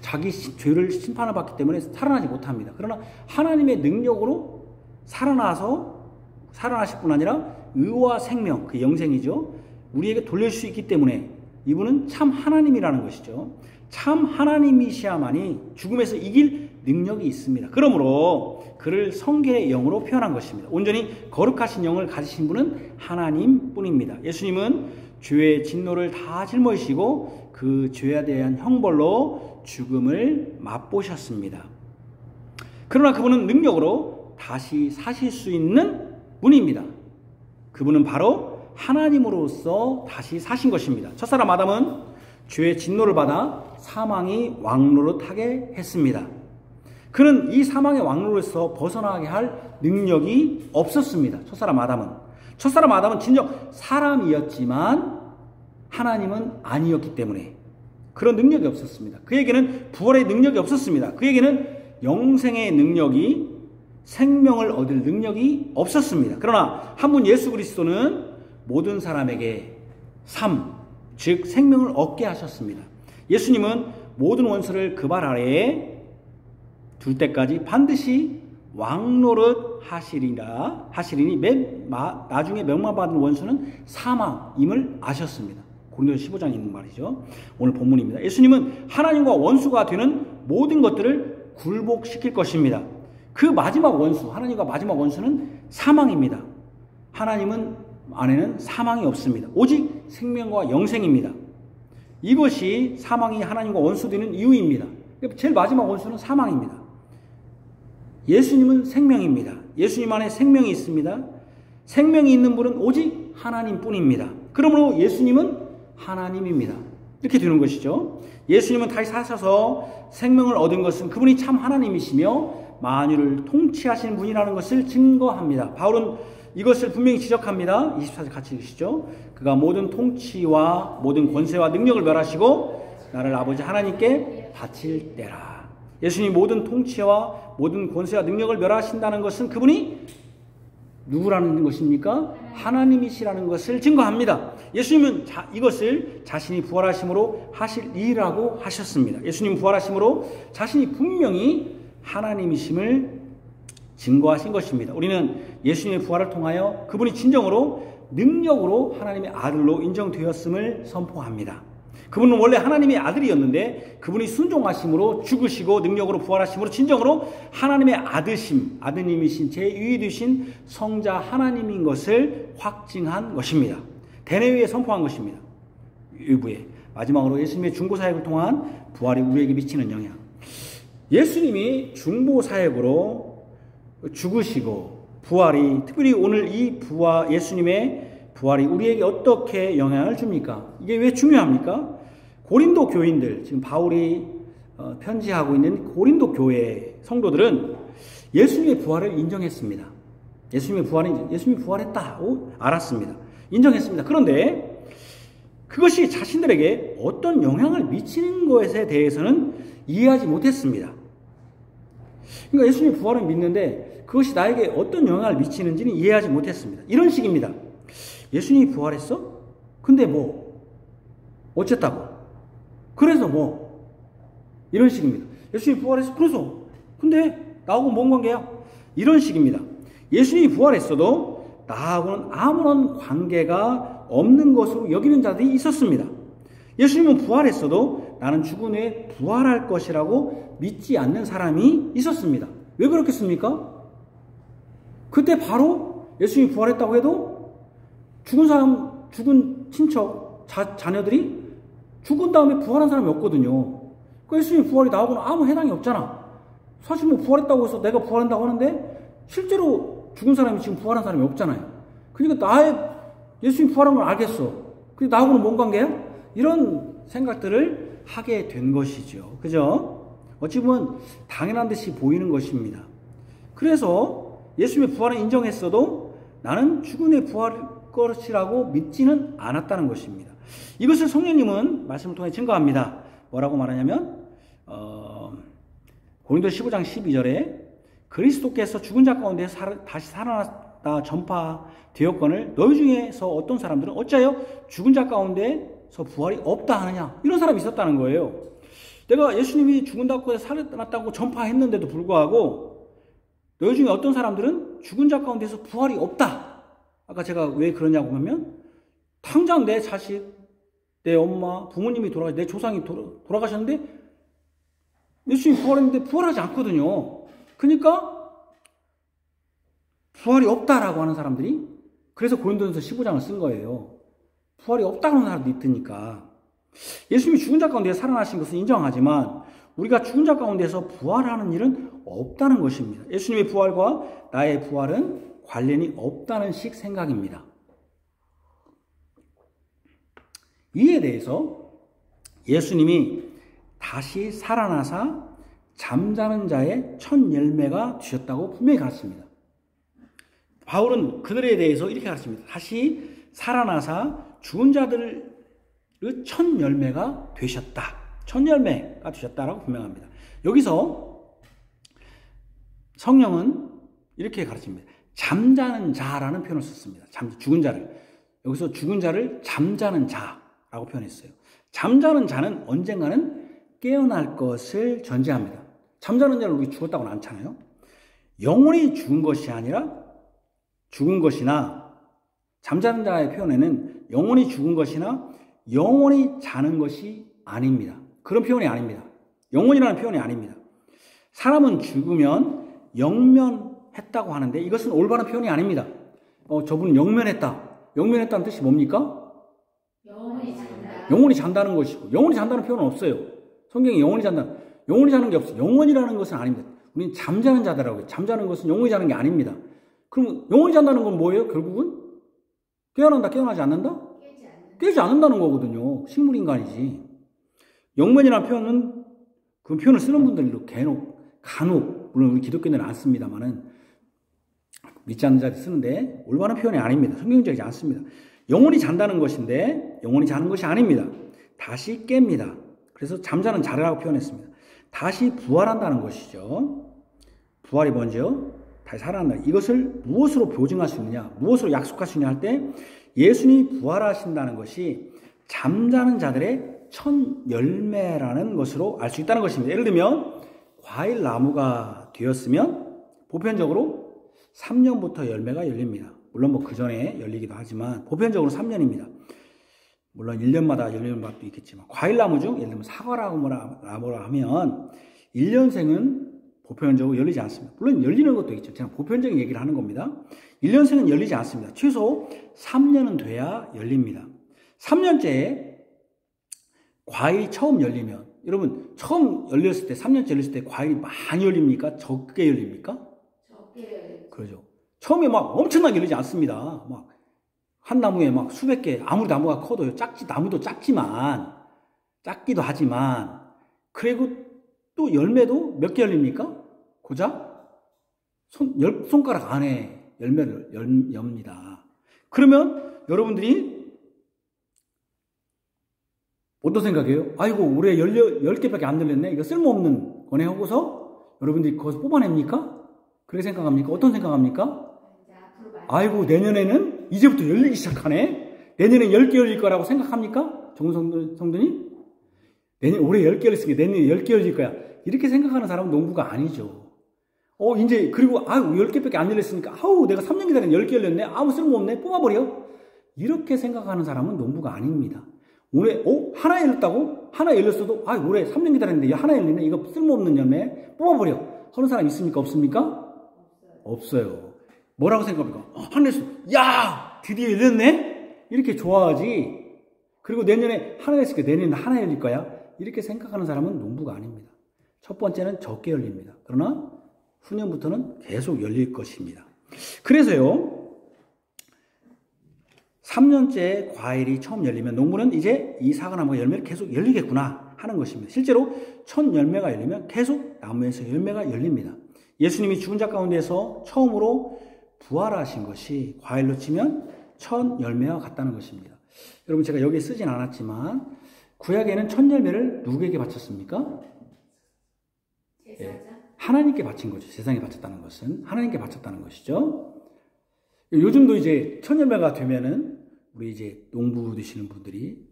자기 죄를 심판을 받기 때문에 살아나지 못합니다. 그러나 하나님의 능력으로 살아나실 뿐 아니라 의와 생명, 그 영생이죠. 우리에게 돌려줄 수 있기 때문에 이분은 참 하나님이라는 것이죠. 참 하나님이시야만이 죽음에서 이길 능력이 있습니다. 그러므로 그를 성결의 영으로 표현한 것입니다. 온전히 거룩하신 영을 가지신 분은 하나님뿐입니다. 예수님은 죄의 진노를 다 짊어지시고 그 죄에 대한 형벌로 죽음을 맛보셨습니다. 그러나 그분은 능력으로 다시 사실 수 있는 분입니다. 그분은 바로 하나님으로서 다시 사신 것입니다. 첫사람 아담은 죄의 진노를 받아 사망이 왕노릇하게 했습니다. 그는 이 사망의 왕노릇에서 벗어나게 할 능력이 없었습니다. 첫사람 아담은 진정 사람이었지만 하나님은 아니었기 때문에 그런 능력이 없었습니다. 그에게는 부활의 능력이 없었습니다. 그에게는 영생의 능력이 생명을 얻을 능력이 없었습니다. 그러나 한 분 예수 그리스도는 모든 사람에게 즉 생명을 얻게 하셨습니다. 예수님은 모든 원수를 그 발 아래에 둘 때까지 반드시 왕노릇 하시리니 나중에 명망받은 원수는 사망임을 아셨습니다. 고린도서 15장에 있는 말이죠. 오늘 본문입니다. 예수님은 하나님과 원수가 되는 모든 것들을 굴복시킬 것입니다. 그 마지막 원수, 하나님과 마지막 원수는 사망입니다. 하나님은 안에는 사망이 없습니다. 오직 생명과 영생입니다. 이것이 사망이 하나님과 원수되는 이유입니다. 제일 마지막 원수는 사망입니다. 예수님은 생명입니다. 예수님 안에 생명이 있습니다. 생명이 있는 분은 오직 하나님뿐입니다. 그러므로 예수님은 하나님입니다. 이렇게 되는 것이죠. 예수님은 다시 사셔서 생명을 얻은 것은 그분이 참 하나님이시며 만유를 통치하시는 분이라는 것을 증거합니다. 바울은 이것을 분명히 지적합니다. 24절 같이 읽으시죠. 그가 모든 통치와 모든 권세와 능력을 멸하시고 나를 아버지 하나님께 바칠 때라. 예수님이 모든 통치와 모든 권세와 능력을 멸하신다는 것은 그분이 누구라는 것입니까? 하나님이시라는 것을 증거합니다. 예수님은 이것을 자신이 부활하심으로 하실 일이라고 하셨습니다. 예수님 부활하심으로 자신이 분명히 하나님이심을 증거하신 것입니다. 우리는 예수님의 부활을 통하여 그분이 진정으로 능력으로 하나님의 아들로 인정되었음을 선포합니다. 그분은 원래 하나님의 아들이었는데 그분이 순종하심으로 죽으시고 능력으로 부활하심으로 진정으로 하나님의 아드님이신 제2위되신 성자 하나님인 것을 확증한 것입니다. 대내위에 선포한 것입니다. 일부에. 마지막으로 예수님의 중보사역을 통한 부활이 우리에게 미치는 영향. 예수님이 중보사역으로 죽으시고 부활이, 특별히 오늘 이 예수님의 부활이 우리에게 어떻게 영향을 줍니까? 이게 왜 중요합니까? 고린도 교인들, 지금 바울이 편지하고 있는 고린도 교회 성도들은 예수님의 부활을 인정했습니다. 예수님이 부활했다고 알았습니다. 인정했습니다. 그런데 그것이 자신들에게 어떤 영향을 미치는 것에 대해서는 이해하지 못했습니다. 그러니까 예수님의 부활을 믿는데 그것이 나에게 어떤 영향을 미치는지는 이해하지 못했습니다. 이런 식입니다. 예수님이 부활했어? 근데 어쨌다고? 그래서 이런 식입니다. 예수님이 부활했어? 그래서 근데 나하고는 뭔 관계야? 이런 식입니다. 예수님이 부활했어도 나하고는 아무런 관계가 없는 것으로 여기는 자들이 있었습니다. 예수님은 부활했어도 나는 죽은 후에 부활할 것이라고 믿지 않는 사람이 있었습니다. 왜 그렇겠습니까? 그때 바로 예수님이 부활했다고 해도 죽은 친척, 자녀들이 죽은 다음에 부활한 사람이 없거든요. 그 예수님 부활이 나하고는 아무 해당이 없잖아. 사실 부활했다고 해서 내가 부활한다고 하는데 실제로 죽은 사람이 지금 부활한 사람이 없잖아요. 그러니까 예수님 부활한 걸 알겠어. 근데 나하고는 뭔 관계야? 이런 생각들을 하게 된 것이죠. 그죠? 어찌 보면 당연한 듯이 보이는 것입니다. 그래서 예수님의 부활을 인정했어도 나는 죽은 후에 부활할 것이라고 믿지는 않았다는 것입니다. 이것을 성령님은 말씀을 통해 증거합니다. 뭐라고 말하냐면 고린도서 15장 12절에 그리스도께서 죽은 자 가운데 다시 살아났다 전파되었거늘 너희 중에서 어떤 사람들은 어찌하여 죽은 자 가운데서 부활이 없다 하느냐, 이런 사람이 있었다는 거예요. 내가 예수님이 죽은다고 해서 살아났다고 전파했는데도 불구하고 너희 중에 어떤 사람들은 죽은 자 가운데서 부활이 없다. 아까 제가 왜 그러냐고 하면 당장 내 자식, 내 엄마, 부모님이 내 조상이 돌아가셨는데 예수님이 부활했는데 부활하지 않거든요. 그러니까 부활이 없다라고 하는 사람들이, 그래서 고린도전서 15장을 쓴 거예요. 부활이 없다고 하는 사람들이 있으니까. 예수님이 죽은 자 가운데 살아나신 것은 인정하지만 우리가 죽은 자 가운데서 부활하는 일은 없다는 것입니다. 예수님의 부활과 나의 부활은 관련이 없다는 식 생각입니다. 이에 대해서 예수님이 다시 살아나사 잠자는 자의 첫 열매가 되셨다고 분명히 가르칩니다. 바울은 그들에 대해서 이렇게 가르칩니다. 다시 살아나사 죽은 자들의 첫 열매가 되셨다. 첫 열매가 되셨다라고 분명합니다. 여기서 성령은 이렇게 가르칩니다. 잠자는 자라는 표현을 썼습니다. 죽은 자를. 여기서 죽은 자를 잠자는 자라고 표현했어요. 잠자는 자는 언젠가는 깨어날 것을 전제합니다. 잠자는 자를 우리 죽었다고는 않잖아요. 영혼이 죽은 것이 아니라 죽은 것이나, 잠자는 자의 표현에는 영혼이 죽은 것이나 영원히 자는 것이 아닙니다. 그런 표현이 아닙니다. 영원이라는 표현이 아닙니다. 사람은 죽으면 영면했다고 하는데 이것은 올바른 표현이 아닙니다. 저분은 영면했다. 영면했다는 뜻이 뭡니까? 영원히 잔다. 영원히 잔다는 것이고, 영원히 잔다는 표현은 없어요. 성경에 영원히 잔다. 영원히 자는 게 없어요. 영원이라는 것은 아닙니다. 우리는 잠자는 자다라고 해요. 잠자는 것은 영원히 자는 게 아닙니다. 그럼 영원히 잔다는 건 뭐예요? 결국은 깨어난다, 깨어나지 않는다? 깨지 않는다는 거거든요. 식물인간이지. 영면이라는 표현은 그 표현을 쓰는 분들도 간혹 물론 우리 기독교인들은 안 씁니다만은 믿지 않는 자들이 쓰는데 올바른 표현이 아닙니다. 성경적이지 않습니다. 영원히 잔다는 것인데 영원히 자는 것이 아닙니다. 다시 깹니다. 그래서 잠자는 자라라고 표현했습니다. 다시 부활한다는 것이죠. 부활이 뭔지요? 다시 살아난다. 이것을 무엇으로 보증할 수 있느냐? 무엇으로 약속할 수 있느냐 할 때 예수님이 부활하신다는 것이 잠자는 자들의 첫 열매라는 것으로 알 수 있다는 것입니다. 예를 들면 과일 나무가 되었으면 보편적으로 3년부터 열매가 열립니다. 물론 뭐 그 전에 열리기도 하지만 보편적으로 3년입니다. 물론 1년마다 열리는 맛도 있겠지만 과일 나무 중 예를 들면 사과나무라 하면 1년생은 보편적으로 열리지 않습니다. 물론 열리는 것도 있죠. 제가 보편적인 얘기를 하는 겁니다. 1년생은 열리지 않습니다. 최소 3년은 돼야 열립니다. 3년째에 과일이 처음 열리면 여러분 처음 열렸을 때 3년째 열렸을 때 과일이 많이 열립니까? 적게 열립니까? 적게. 그러죠. 처음에 막 엄청나게 열리지 않습니다. 막 한 나무에 막 수백 개, 아무리 나무가 커도요. 나무도 작기도 하지만 그리고 또 열매도 몇 개 열립니까? 고작 손가락 안에 열매를 엽니다. 그러면 여러분들이 어떤 생각이에요? 아이고 올해 10개밖에 안 열렸네. 이거 쓸모없는 거네 하고서 여러분들이 거기서 뽑아냅니까? 그렇게 생각합니까? 어떤 생각합니까? 아이고 내년에는 이제부터 열리기 시작하네. 내년에 10개 열릴 거라고 생각합니까? 정은 성도님? 올해 10개 열렸으니까 내년에 10개 열릴 거야. 이렇게 생각하는 사람은 농부가 아니죠. 이제 그리고 10개밖에 안 열렸으니까 내가 3년 기다렸는데 10개 열렸네. 아무 쓸모없네. 뽑아버려. 이렇게 생각하는 사람은 농부가 아닙니다. 올해 하나 열렸다고? 하나 열렸어도 올해 3년 기다렸는데 하나 열리네. 이거 쓸모없는 열매 뽑아버려. 하는 사람 있습니까? 없습니까? 없어요. 뭐라고 생각합니까? 하나 열렸어. 야! 드디어 열렸네? 이렇게 좋아하지. 그리고 내년에 하나 열렸으니까 내년에 하나 열릴 거야. 이렇게 생각하는 사람은 농부가 아닙니다. 첫 번째는 적게 열립니다. 그러나 후년부터는 계속 열릴 것입니다. 그래서요. 3년째 과일이 처음 열리면 농부는 이제 이 사과나무가 열매를 계속 열리겠구나 하는 것입니다. 실제로 첫 열매가 열리면 계속 나무에서 열매가 열립니다. 예수님이 죽은 자 가운데서 처음으로 부활하신 것이 과일로 치면 첫 열매와 같다는 것입니다. 여러분 제가 여기에 쓰진 않았지만 구약에는 첫 열매를 누구에게 바쳤습니까? 하나님께 바친 거죠. 세상에 바쳤다는 것은 하나님께 바쳤다는 것이죠. 요즘도 이제 첫 열매가 되면은 우리 이제 농부 되시는 분들이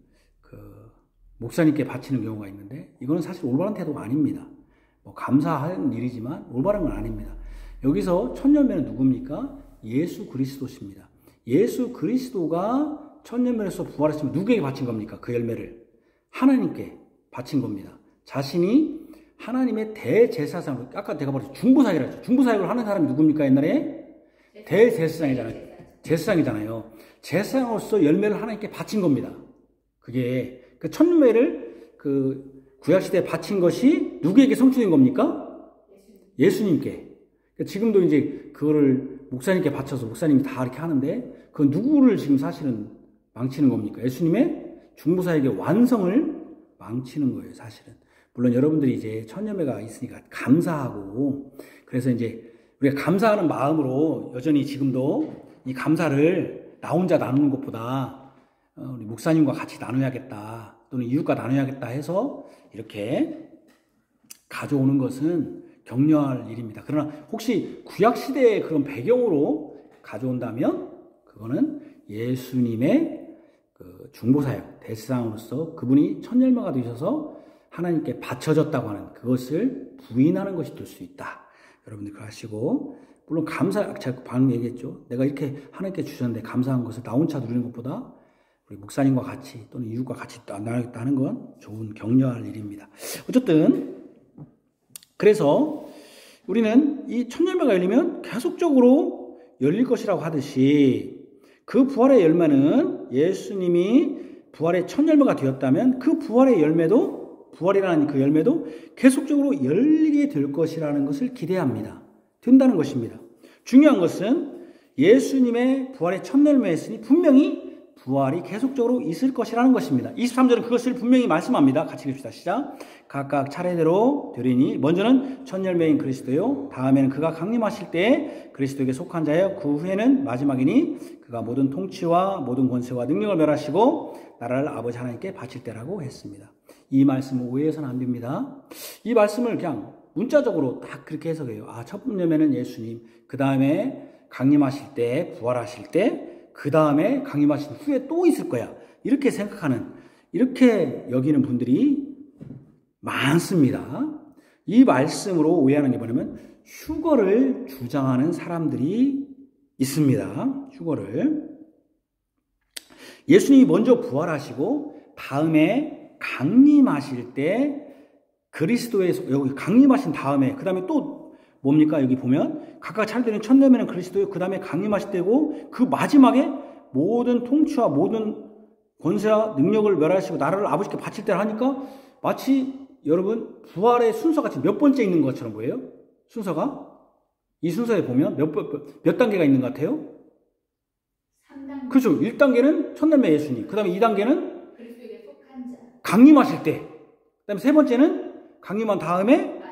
목사님께 바치는 경우가 있는데 이거는 사실 올바른 태도가 아닙니다. 감사한 일이지만 올바른 건 아닙니다. 여기서 첫 열매는 누굽니까? 예수 그리스도십니다. 예수 그리스도가 첫 열매로서 부활했으면 누구에게 바친 겁니까? 그 열매를 하나님께 바친 겁니다. 자신이 하나님의 대제사장으로 아까 제가 말했죠. 중보사역을 했죠. 중보사역을 하는 사람이 누굽니까? 옛날에 대제사장이잖아요. 제사장이잖아요. 제사장으로서 열매를 하나님께 바친 겁니다. 그게 첫 열매를 구약시대에 바친 것이 누구에게 성취된 겁니까? 예수님께. 지금도 이제 그거를 목사님께 바쳐서 목사님이 다 이렇게 하는데 그 누구를 지금 사실은 망치는 겁니까? 예수님의 중보사역의 완성을 망치는 거예요, 사실은. 물론 여러분들이 이제 첫 열매가 있으니까 감사하고 그래서 이제 우리가 감사하는 마음으로 여전히 지금도 이 감사를 나 혼자 나누는 것보다 우리 목사님과 같이 나눠야겠다 또는 이웃과 나눠야겠다 해서 이렇게 가져오는 것은 격려할 일입니다. 그러나 혹시 구약시대의 그런 배경으로 가져온다면 그거는 예수님의 중보사역, 대제사장으로서 그분이 첫 열매가 되셔서 하나님께 바쳐졌다고 하는 그것을 부인하는 것이 될 수 있다. 여러분들 그거 하시고 물론 제가 방금 얘기했죠. 내가 이렇게 하나님께 주셨는데 감사한 것을 나 혼자 누리는 것보다 우리 목사님과 같이 또는 이웃과 같이 나누겠다 하는 건 좋은 격려할 일입니다. 어쨌든 그래서 우리는 이 첫 열매가 열리면 계속적으로 열릴 것이라고 하듯이 그 부활의 열매는 예수님이 부활의 첫 열매가 되었다면 그 부활의 열매도 부활이라는 그 열매도 계속적으로 열리게 될 것이라는 것을 기대합니다. 된다는 것입니다. 중요한 것은 예수님의 부활의 첫 열매였으니 분명히 부활이 계속적으로 있을 것이라는 것입니다. 23절은 그것을 분명히 말씀합니다. 같이 읽읍시다. 시작. 각각 차례대로 되리니 먼저는 첫 열매인 그리스도요, 다음에는 그가 강림하실 때에 그리스도에게 속한 자여, 그 후에는 마지막이니 그가 모든 통치와 모든 권세와 능력을 멸하시고 나라를 아버지 하나님께 바칠 때라고 했습니다. 이 말씀을 오해해서는 안 됩니다. 이 말씀을 그냥 문자적으로 딱 그렇게 해석해요. 첫 열매는 예수님, 그 다음에 강림하실 때, 부활하실 때, 그 다음에 강림하신 후에 또 있을 거야. 이렇게 생각하는, 이렇게 여기는 분들이 많습니다. 이 말씀으로 오해하는 게 뭐냐면 휴거를 주장하는 사람들이 있습니다. 휴거를. 예수님이 먼저 부활하시고 다음에 강림하실 때 그리스도의, 여기 강림하신 다음에 그 다음에 또 뭡니까? 여기 보면 각각 차례되는 첫 열매는 그리스도요, 그 다음에 강림하실 때고 그 마지막에 모든 통치와 모든 권세와 능력을 멸하시고 나라를 아버지께 바칠 때를 하니까 마치 여러분 부활의 순서가 지금 몇 번째 있는 것처럼 보여요? 순서가? 이 순서에 보면 몇 단계가 있는 것 같아요? 3단계. 그렇죠. 1단계는 첫 열매 예수님, 그 다음에 2단계는 그리스도에게 속한 자. 강림하실 때, 그 다음에 세 번째는 강림한 다음에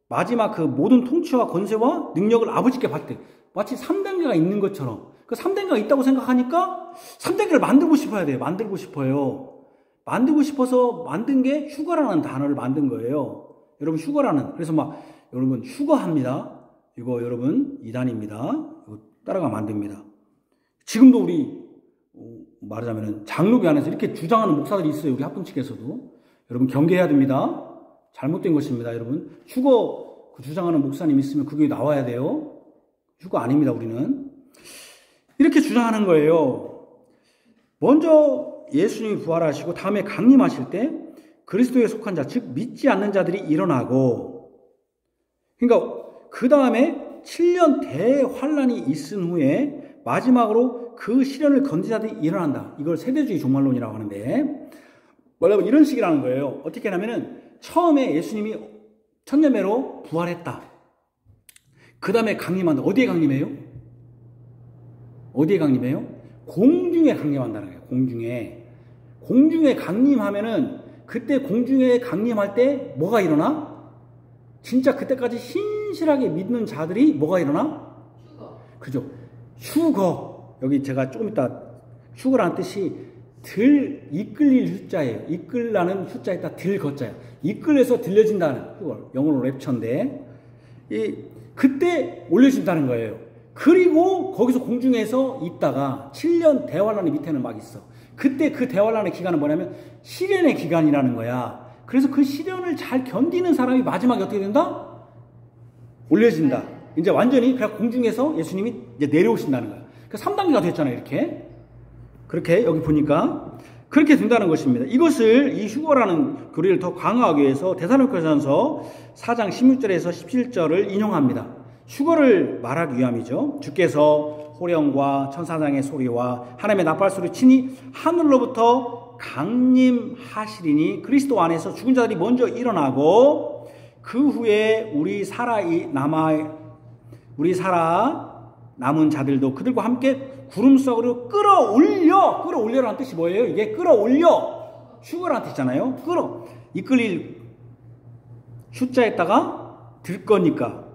마지막 그 모든 통치와 권세와 능력을 아버지께 받대. 마치 3단계가 있는 것처럼. 그 3단계가 있다고 생각하니까 3단계를 만들고 싶어야 돼요. 만들고 싶어요. 만들고 싶어서 만든 게 휴거라는 단어를 만든 거예요. 여러분 휴거라는. 그래서 막 여러분 휴거합니다. 이거 여러분 이단입니다. 이거 따라가면 안 됩니다. 지금도 우리 말하자면 장로교 안에서 이렇게 주장하는 목사들이 있어요. 우리 합동 측에서도. 여러분 경계해야 됩니다. 잘못된 것입니다, 여러분. 휴거 주장하는 목사님 있으면 그게 나와야 돼요. 휴거 아닙니다, 우리는. 이렇게 주장하는 거예요. 먼저 예수님이 부활하시고 다음에 강림하실 때 그리스도에 속한 자, 즉 믿지 않는 자들이 일어나고, 그러니까 그 다음에 7년 대환란이 있은 후에 마지막으로 그 시련을 건진 자들이 일어난다. 이걸 세대주의 종말론이라고 하는데, 뭐냐면 이런 식이라는 거예요. 어떻게 하냐면은 처음에 예수님이 첫 열매로 부활했다. 그 다음에 강림한다. 어디에 강림해요? 어디에 강림해요? 공중에 강림한다는 거예요. 공중에. 공중에 강림하면은 그때 공중에 강림할 때 뭐가 일어나? 진짜 그때까지 신실하게 믿는 자들이 뭐가 일어나? 휴거. 그죠? 휴거. 여기 제가 조금 이따 휴거라는 뜻이 이끌릴 휴자예요. 이끌라는 휴자에다 들 거자예요. 이끌려서 들려진다는 휴거. 영어로 랩처인데 그때 올려진다는 거예요. 그리고 거기서 공중에서 있다가 7년 대환란의 밑에는 막 있어. 그때 그 대환란의 기간은 뭐냐면 시련의 기간이라는 거야. 그래서 그 시련을 잘 견디는 사람이 마지막에 어떻게 된다? 올려진다. 이제 완전히 그냥 공중에서 예수님이 이제 내려오신다는 거야. 그 3단계가 됐잖아요, 이렇게. 그렇게 여기 보니까 그렇게 된다는 것입니다. 이것을 이 휴거라는 교리를 더 강화하기 위해서 데살로니가전서 4장 16절에서 17절을 인용합니다. 휴거를 말하기 위함이죠. 주께서 호령과 천사장의 소리와 하나님의 나팔 소리 치니 하늘로부터 강림하시리니 그리스도 안에서 죽은 자들이 먼저 일어나고 그 후에 우리 살아 남은 자들도 그들과 함께 구름 속으로 끌어올려라는 뜻이 뭐예요? 이게 끌어올려. 휴거라는 뜻이잖아요. 이끌릴 휴자에다가 들 거니까.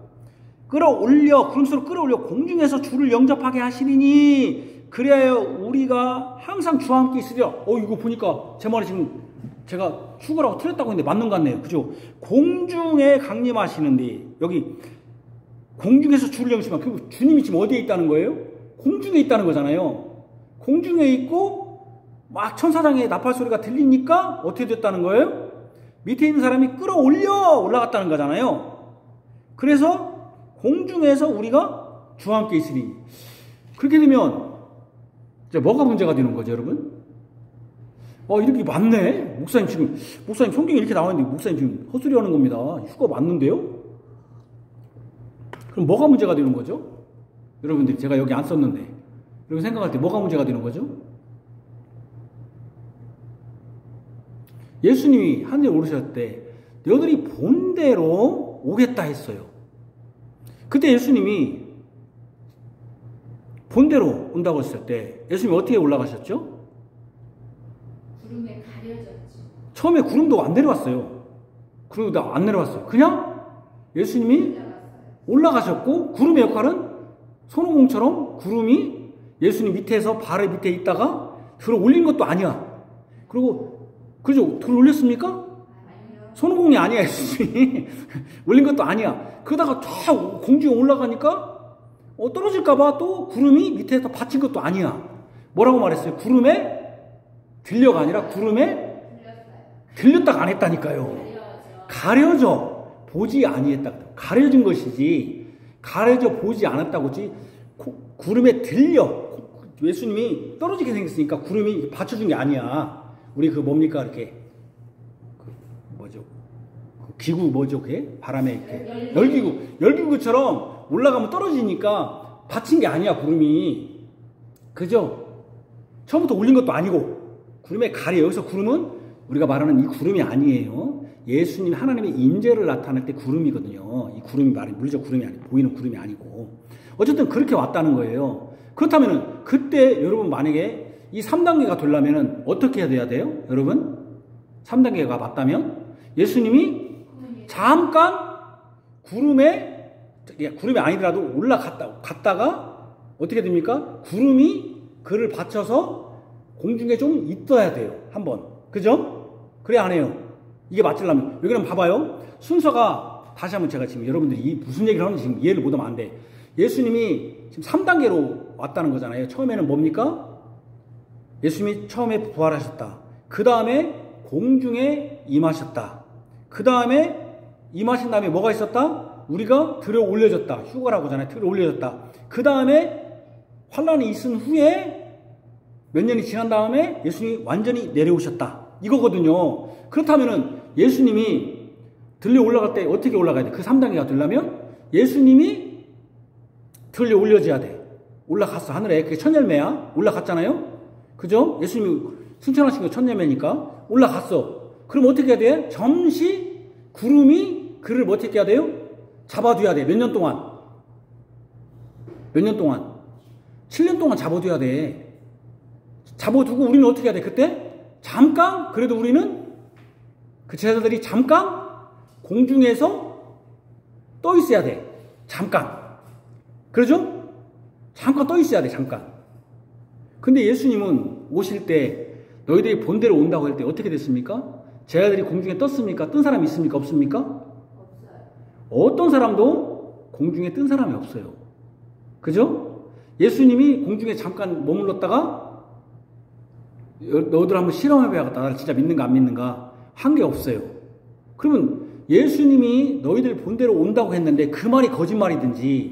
구름 속으로 끌어올려 공중에서 주를 영접하게 하시리니 그래야 우리가 항상 주와 함께 있으리라. 이거 보니까 제 말이 지금 제가 휴거라고 틀렸다고 했는데 맞는 것 같네요. 그죠? 공중에 강림하시는데 여기 공중에서 주를 영접하면 그리고 주님이 지금 어디에 있다는 거예요? 공중에 있다는 거잖아요. 공중에 있고 막 천사장의 나팔 소리가 들리니까 어떻게 됐다는 거예요? 밑에 있는 사람이 끌어올려 올라갔다는 거잖아요. 그래서 공중에서 우리가 주와 함께 있으리. 그렇게 되면 이제 뭐가 문제가 되는 거죠, 여러분? 이렇게 맞네? 목사님 성경에 이렇게 나와있는데, 목사님 지금 헛소리 하는 겁니다. 휴가 맞는데요? 그럼 뭐가 문제가 되는 거죠? 여러분들, 제가 여기 안 썼는데. 여러분 생각할 때 뭐가 문제가 되는 거죠? 예수님이 하늘에 오르셨을 때, 너희들이 본대로 오겠다 했어요. 그때 예수님이 본대로 온다고 했을 때, 예수님이 어떻게 올라가셨죠? 구름에 가려졌지. 처음에 구름도 안 내려왔어요. 구름도 안 내려왔어요. 그냥 예수님이 올라가셨고, 구름의 역할은 손오공처럼 구름이 예수님 밑에서 발의 밑에 있다가 들어 올린 것도 아니야. 그리고, 그죠? 들어 올렸습니까? 아니요. 손오공이 아니야, 예수님이. 올린 것도 아니야. 그러다가 쫙 공중에 올라가니까, 떨어질까봐 또 구름이 밑에서 받친 것도 아니야. 뭐라고 말했어요? 구름에 들려가 아니라 구름에 들렸다가 안 했다니까요. 가려져 보지 아니했다. 가려진 것이지 가려져 보지 않았다고지. 구름에 들려. 예수님이 떨어지게 생겼으니까 구름이 받쳐준 게 아니야. 우리 뭡니까 이렇게 뭐죠? 기구 뭐죠? 그게 바람에 이렇게 열기구처럼 올라가면 떨어지니까 받친 게 아니야 구름이. 그죠? 처음부터 올린 것도 아니고. 구름에 가려. 여기서 구름은 우리가 말하는 이 구름이 아니에요. 예수님 하나님의 임재를 나타낼 때 구름이거든요. 이 구름이 말이 물리적 구름이 아니고 보이는 구름이 아니고. 어쨌든 그렇게 왔다는 거예요. 그렇다면은 그때 여러분 만약에 이 3단계가 되려면은 어떻게 해야 돼요? 여러분 3단계가 맞다면 예수님이 잠깐 구름이 아니더라도 갔다가 어떻게 됩니까? 구름이 그를 받쳐서 공중에 좀 있어야 돼요. 한번. 그죠? 그래 안 해요. 이게 맞으려면. 여기는 봐봐요. 순서가 다시 한번 제가 지금 여러분들이 무슨 얘기를 하는지 지금 이해를 못하면 안 돼. 예수님이 지금 3단계로 왔다는 거잖아요. 처음에는 뭡니까? 예수님이 처음에 부활하셨다. 그 다음에 공중에 임하셨다. 그 다음에 임하신 다음에 뭐가 있었다? 우리가 들어 올려졌다. 휴가라고 하잖아요. 들어 올려졌다. 그 다음에 환란이 있은 후에 몇 년이 지난 다음에 예수님이 완전히 내려오셨다. 이거거든요. 그렇다면은 예수님이 들려 올라갈 때 어떻게 올라가야 돼? 그 3단계가 되려면 예수님이 들려 올려져야 돼. 올라갔어. 하늘에. 그게 첫 열매야. 올라갔잖아요. 그죠? 예수님이 승천하신 거 첫 열매니까 올라갔어. 그럼 어떻게 해야 돼? 잠시 구름이 그를 어떻게 해야 돼요? 잡아둬야 돼. 몇 년 동안? 7년 동안 잡아둬야 돼. 잡아두고 우리는 어떻게 해야 돼? 그때 잠깐, 그래도 우리는 그 제자들이 잠깐 공중에서 떠 있어야 돼. 잠깐. 그러죠? 잠깐 떠 있어야 돼. 잠깐. 근데 예수님은 오실 때 너희들이 본대로 온다고 할 때 어떻게 됐습니까? 제자들이 공중에 떴습니까? 뜬 사람이 있습니까? 없습니까? 없어요. 어떤 사람도 공중에 뜬 사람이 없어요. 그죠? 예수님이 공중에 잠깐 머물렀다가 너희들 한번 실험해봐야겠다. 나를 진짜 믿는가 안 믿는가 한 게 없어요. 그러면 예수님이 너희들 본대로 온다고 했는데 그 말이 거짓말이든지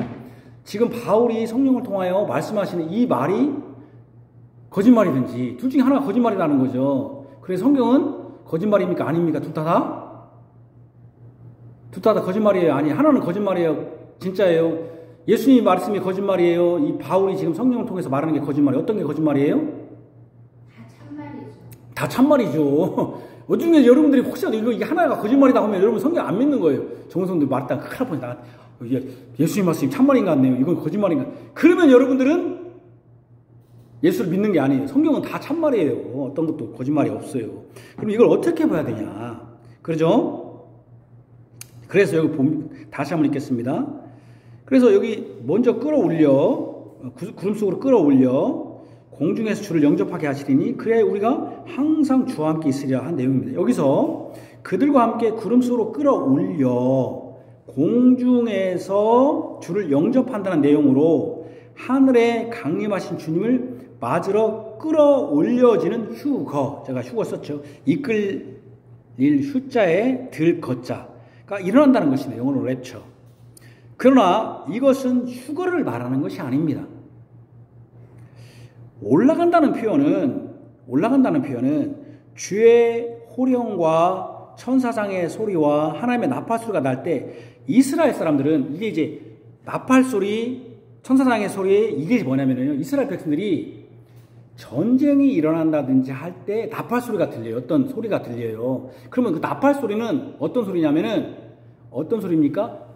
지금 바울이 성령을 통하여 말씀하시는 이 말이 거짓말이든지 둘 중에 하나가 거짓말이라는 거죠. 그래서 성경은 거짓말입니까? 아닙니까? 둘 다 거짓말이에요? 아니, 하나는 거짓말이에요? 진짜예요? 예수님이 말씀이 거짓말이에요? 이 바울이 지금 성령을 통해서 말하는 게 거짓말이에요? 어떤 게 거짓말이에요? 다 참말이죠. 어중에 여러분들이 혹시라도 이게 하나가 거짓말이다 하면 여러분 성경 안 믿는 거예요. 정성들 말했다가 큰일 날 뻔했다. 예수님 말씀이 참말인 것 같네요. 이건 거짓말인가. 그러면 여러분들은 예수를 믿는 게 아니에요. 성경은 다 참말이에요. 어떤 것도 거짓말이 없어요. 그럼 이걸 어떻게 봐야 되냐. 그러죠? 그래서 여기 다시 한번 읽겠습니다. 그래서 여기 먼저 구름 속으로 끌어올려 공중에서 주를 영접하게 하시리니 그래야 우리가 항상 주와 함께 있으리라 한 내용입니다. 여기서 그들과 함께 구름 속으로 끌어올려 공중에서 주를 영접한다는 내용으로 하늘에 강림하신 주님을 맞으러 끌어올려지는 휴거. 제가 휴거 썼죠. 이끌릴 휴자에 들 거자가 일어난다는 것입니다. 영어로 랩처. 그러나 이것은 휴거를 말하는 것이 아닙니다. 올라간다는 표현은 주의 호령과 천사장의 소리와 하나님의 나팔 소리가 날 때 이스라엘 사람들은 이게 이제 나팔 소리, 천사장의 소리 이게 뭐냐면요. 이스라엘 백성들이 전쟁이 일어난다든지 할 때 나팔 소리가 들려요. 어떤 소리가 들려요. 그러면 그 나팔 소리는 어떤 소리냐면은 어떤 소리입니까?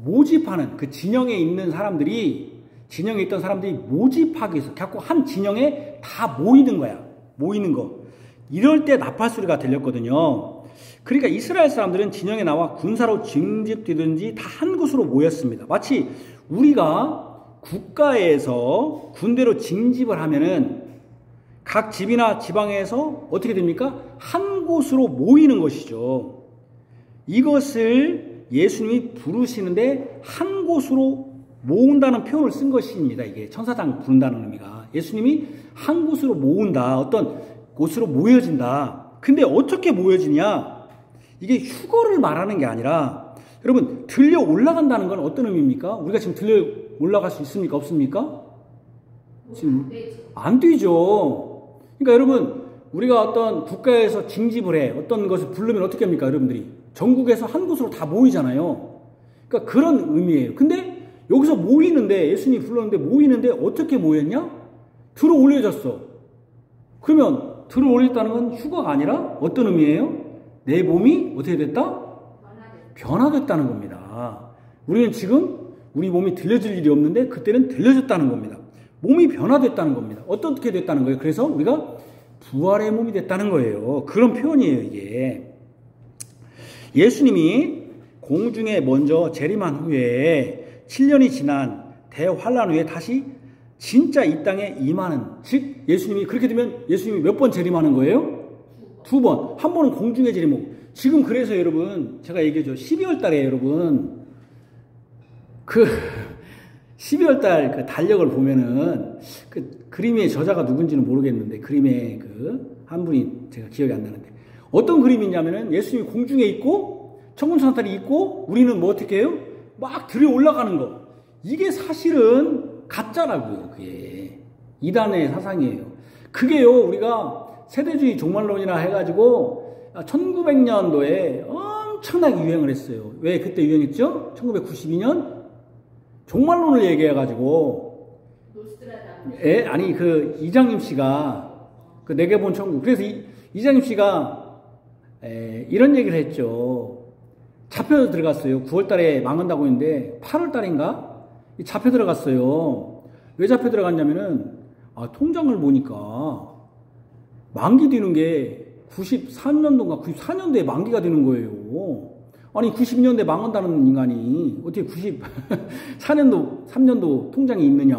모집하는 그 진영에 있는 사람들이 진영에 있던 사람들이 모집하기 위해서 자꾸 한 진영에 다 모이는 거야. 모이는 거. 이럴 때 나팔 소리가 들렸거든요. 그러니까 이스라엘 사람들은 진영에 나와 군사로 징집되든지 다 한 곳으로 모였습니다. 마치 우리가 국가에서 군대로 징집을 하면은 각 집이나 지방에서 어떻게 됩니까? 한 곳으로 모이는 것이죠. 이것을 예수님이 부르시는데 한 곳으로 모은다는 표현을 쓴 것입니다. 이게 천사장 부른다는 의미가. 예수님이 한 곳으로 모은다. 어떤 곳으로 모여진다. 근데 어떻게 모여지냐? 이게 휴거를 말하는 게 아니라 여러분 들려 올라간다는 건 어떤 의미입니까? 우리가 지금 들려 올라갈 수 있습니까? 없습니까? 지금 안 되죠. 그러니까 여러분 우리가 어떤 국가에서 징집을 해 어떤 것을 부르면 어떻게 합니까? 여러분들이 전국에서 한 곳으로 다 모이잖아요. 그러니까 그런 의미예요. 근데 여기서 모이는데 예수님이 불렀는데 모이는데 어떻게 모였냐? 들어 올려졌어. 그러면 들어 올렸다는 건 휴거가 아니라 어떤 의미예요? 내 몸이 어떻게 됐다? 변화됐다는 겁니다. 우리는 지금 우리 몸이 들려질 일이 없는데 그때는 들려졌다는 겁니다. 몸이 변화됐다는 겁니다. 어떻게 됐다는 거예요? 그래서 우리가 부활의 몸이 됐다는 거예요. 그런 표현이에요, 이게. 예수님이 공중에 먼저 재림한 후에 7년이 지난 대환란 후에 다시 진짜 이 땅에 임하는, 즉 예수님이 그렇게 되면 예수님이 몇 번 재림하는 거예요? 2번. 한 번은 공중에 재림하고. 지금 그래서 여러분 제가 얘기해줘. 12월 달에 여러분 그 12월 달 그 달력을 보면은 그 그림의 저자가 누군지는 모르겠는데 그림의 그 한 분이 제가 기억이 안 나는데 어떤 그림이냐면은 예수님이 공중에 있고 천군천사들이 있고 우리는 뭐 어떻게 해요? 막 들어 올라가는 거. 이게 사실은 가짜라고요. 그게 이단의 사상이에요. 그게요 우리가 세대주의 종말론이나 해가지고 1900년도에 엄청나게 유행을 했어요. 왜 그때 유행했죠? 1992년 종말론을 얘기해가지고 아니 그 이장님 씨가 그 내게 본 천국 그래서 이장님 씨가 이런 얘기를 했죠. 잡혀 들어갔어요. 9월달에 망한다고 했는데 8월달인가 잡혀 들어갔어요. 왜 잡혀 들어갔냐면은 통장을 보니까 만기 되는 게 93년도인가 94년도에 만기가 되는 거예요. 아니 92년도에 망한다는 인간이 어떻게 94년도 3년도 통장이 있느냐.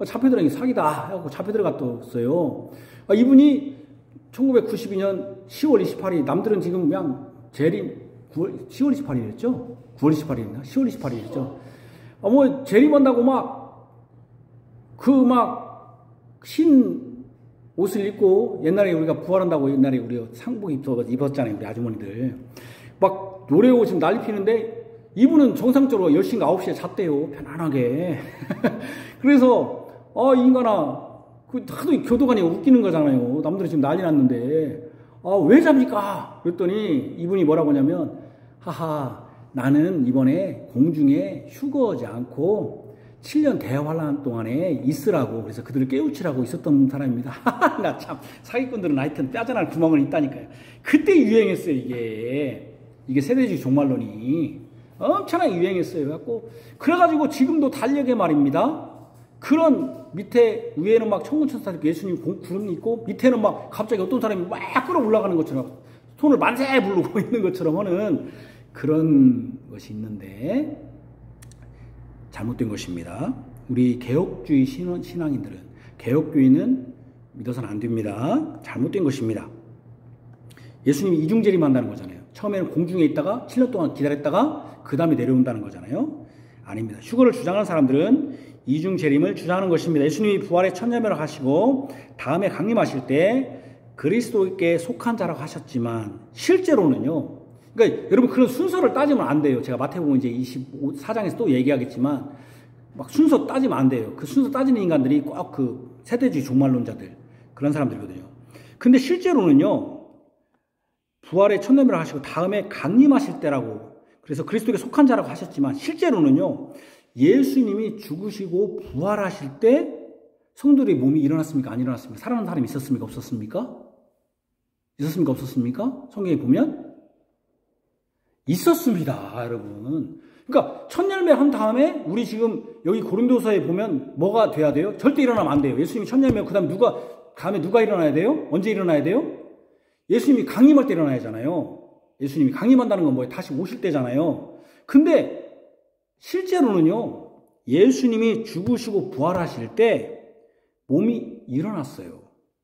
잡혀 들어간 게 사기다 해갖고 잡혀 들어갔었어요. 이분이 1992년 10월 28일 남들은 지금 그냥 재림 10월 28일이었죠? 9월 28일이나 10월 28일이었죠? 뭐 재림한다고 흰 옷을 입고 옛날에 우리가 부활한다고 옛날에 우리가 상복 입었잖아요. 우리 아주머니들. 막 노래하고 지금 난리 피는데 이분은 정상적으로 10시인가 9시에 잤대요. 편안하게. 그래서 이 인간아 하도 교도관이 웃기는 거잖아요. 남들은 지금 난리 났는데 왜 잡니까? 그랬더니 이분이 뭐라고 하냐면 하하 나는 이번에 공중에 휴거하지 않고 7년 대환란 동안에 있으라고 그래서 그들을 깨우치라고 있었던 사람입니다. 나 참 사기꾼들은 하여튼 뼈저날 구멍은 있다니까요. 그때 유행했어요. 이게 세대주의 종말론이 엄청나게 유행했어요. 그래가지고 지금도 달력에 말입니다. 그런 밑에 위에는 막 천군천사 예수님 구름이 있고 밑에는 막 갑자기 어떤 사람이 막 끌어올라가는 것처럼 손을 만세 부르고 있는 것처럼 하는 그런 것이 있는데 잘못된 것입니다. 우리 개혁주의 신앙인들은 개혁주의는 믿어서는 안 됩니다. 잘못된 것입니다. 예수님이 이중재림한다는 거잖아요. 처음에는 공중에 있다가 7년 동안 기다렸다가 그 다음에 내려온다는 거잖아요. 아닙니다. 휴거를 주장하는 사람들은 이중재림을 주장하는 것입니다. 예수님이 부활의 천년멸을 하시고 다음에 강림하실 때 그리스도께 속한 자라고 하셨지만 실제로는요. 그러니까 여러분 그런 순서를 따지면 안 돼요. 제가 마태복음 이제 24장에서 또 얘기하겠지만 막 순서 따지면 안 돼요. 그 순서 따지는 인간들이 꼭 그 세대주의 종말론자들 그런 사람들이거든요. 근데 실제로는요. 부활의 첫 열매를 하시고 다음에 강림하실 때라고, 그래서 그리스도에게 속한 자라고 하셨지만 실제로는요, 예수님이 죽으시고 부활하실 때 성도들의 몸이 일어났습니까? 안 일어났습니까? 살아난 사람이 있었습니까? 없었습니까? 있었습니까? 없었습니까? 성경에 보면 있었습니다, 여러분. 그러니까 첫 열매 한 다음에 우리 지금 여기 고린도서에 보면 뭐가 돼야 돼요? 절대 일어나면 안 돼요. 예수님이 첫 열매, 그 다음에 누가 일어나야 돼요? 언제 일어나야 돼요? 예수님이 강림할 때 일어나야 하잖아요. 예수님이 강림한다는 건 뭐예요? 다시 오실 때잖아요. 근데 실제로는요, 예수님이 죽으시고 부활하실 때 몸이 일어났어요.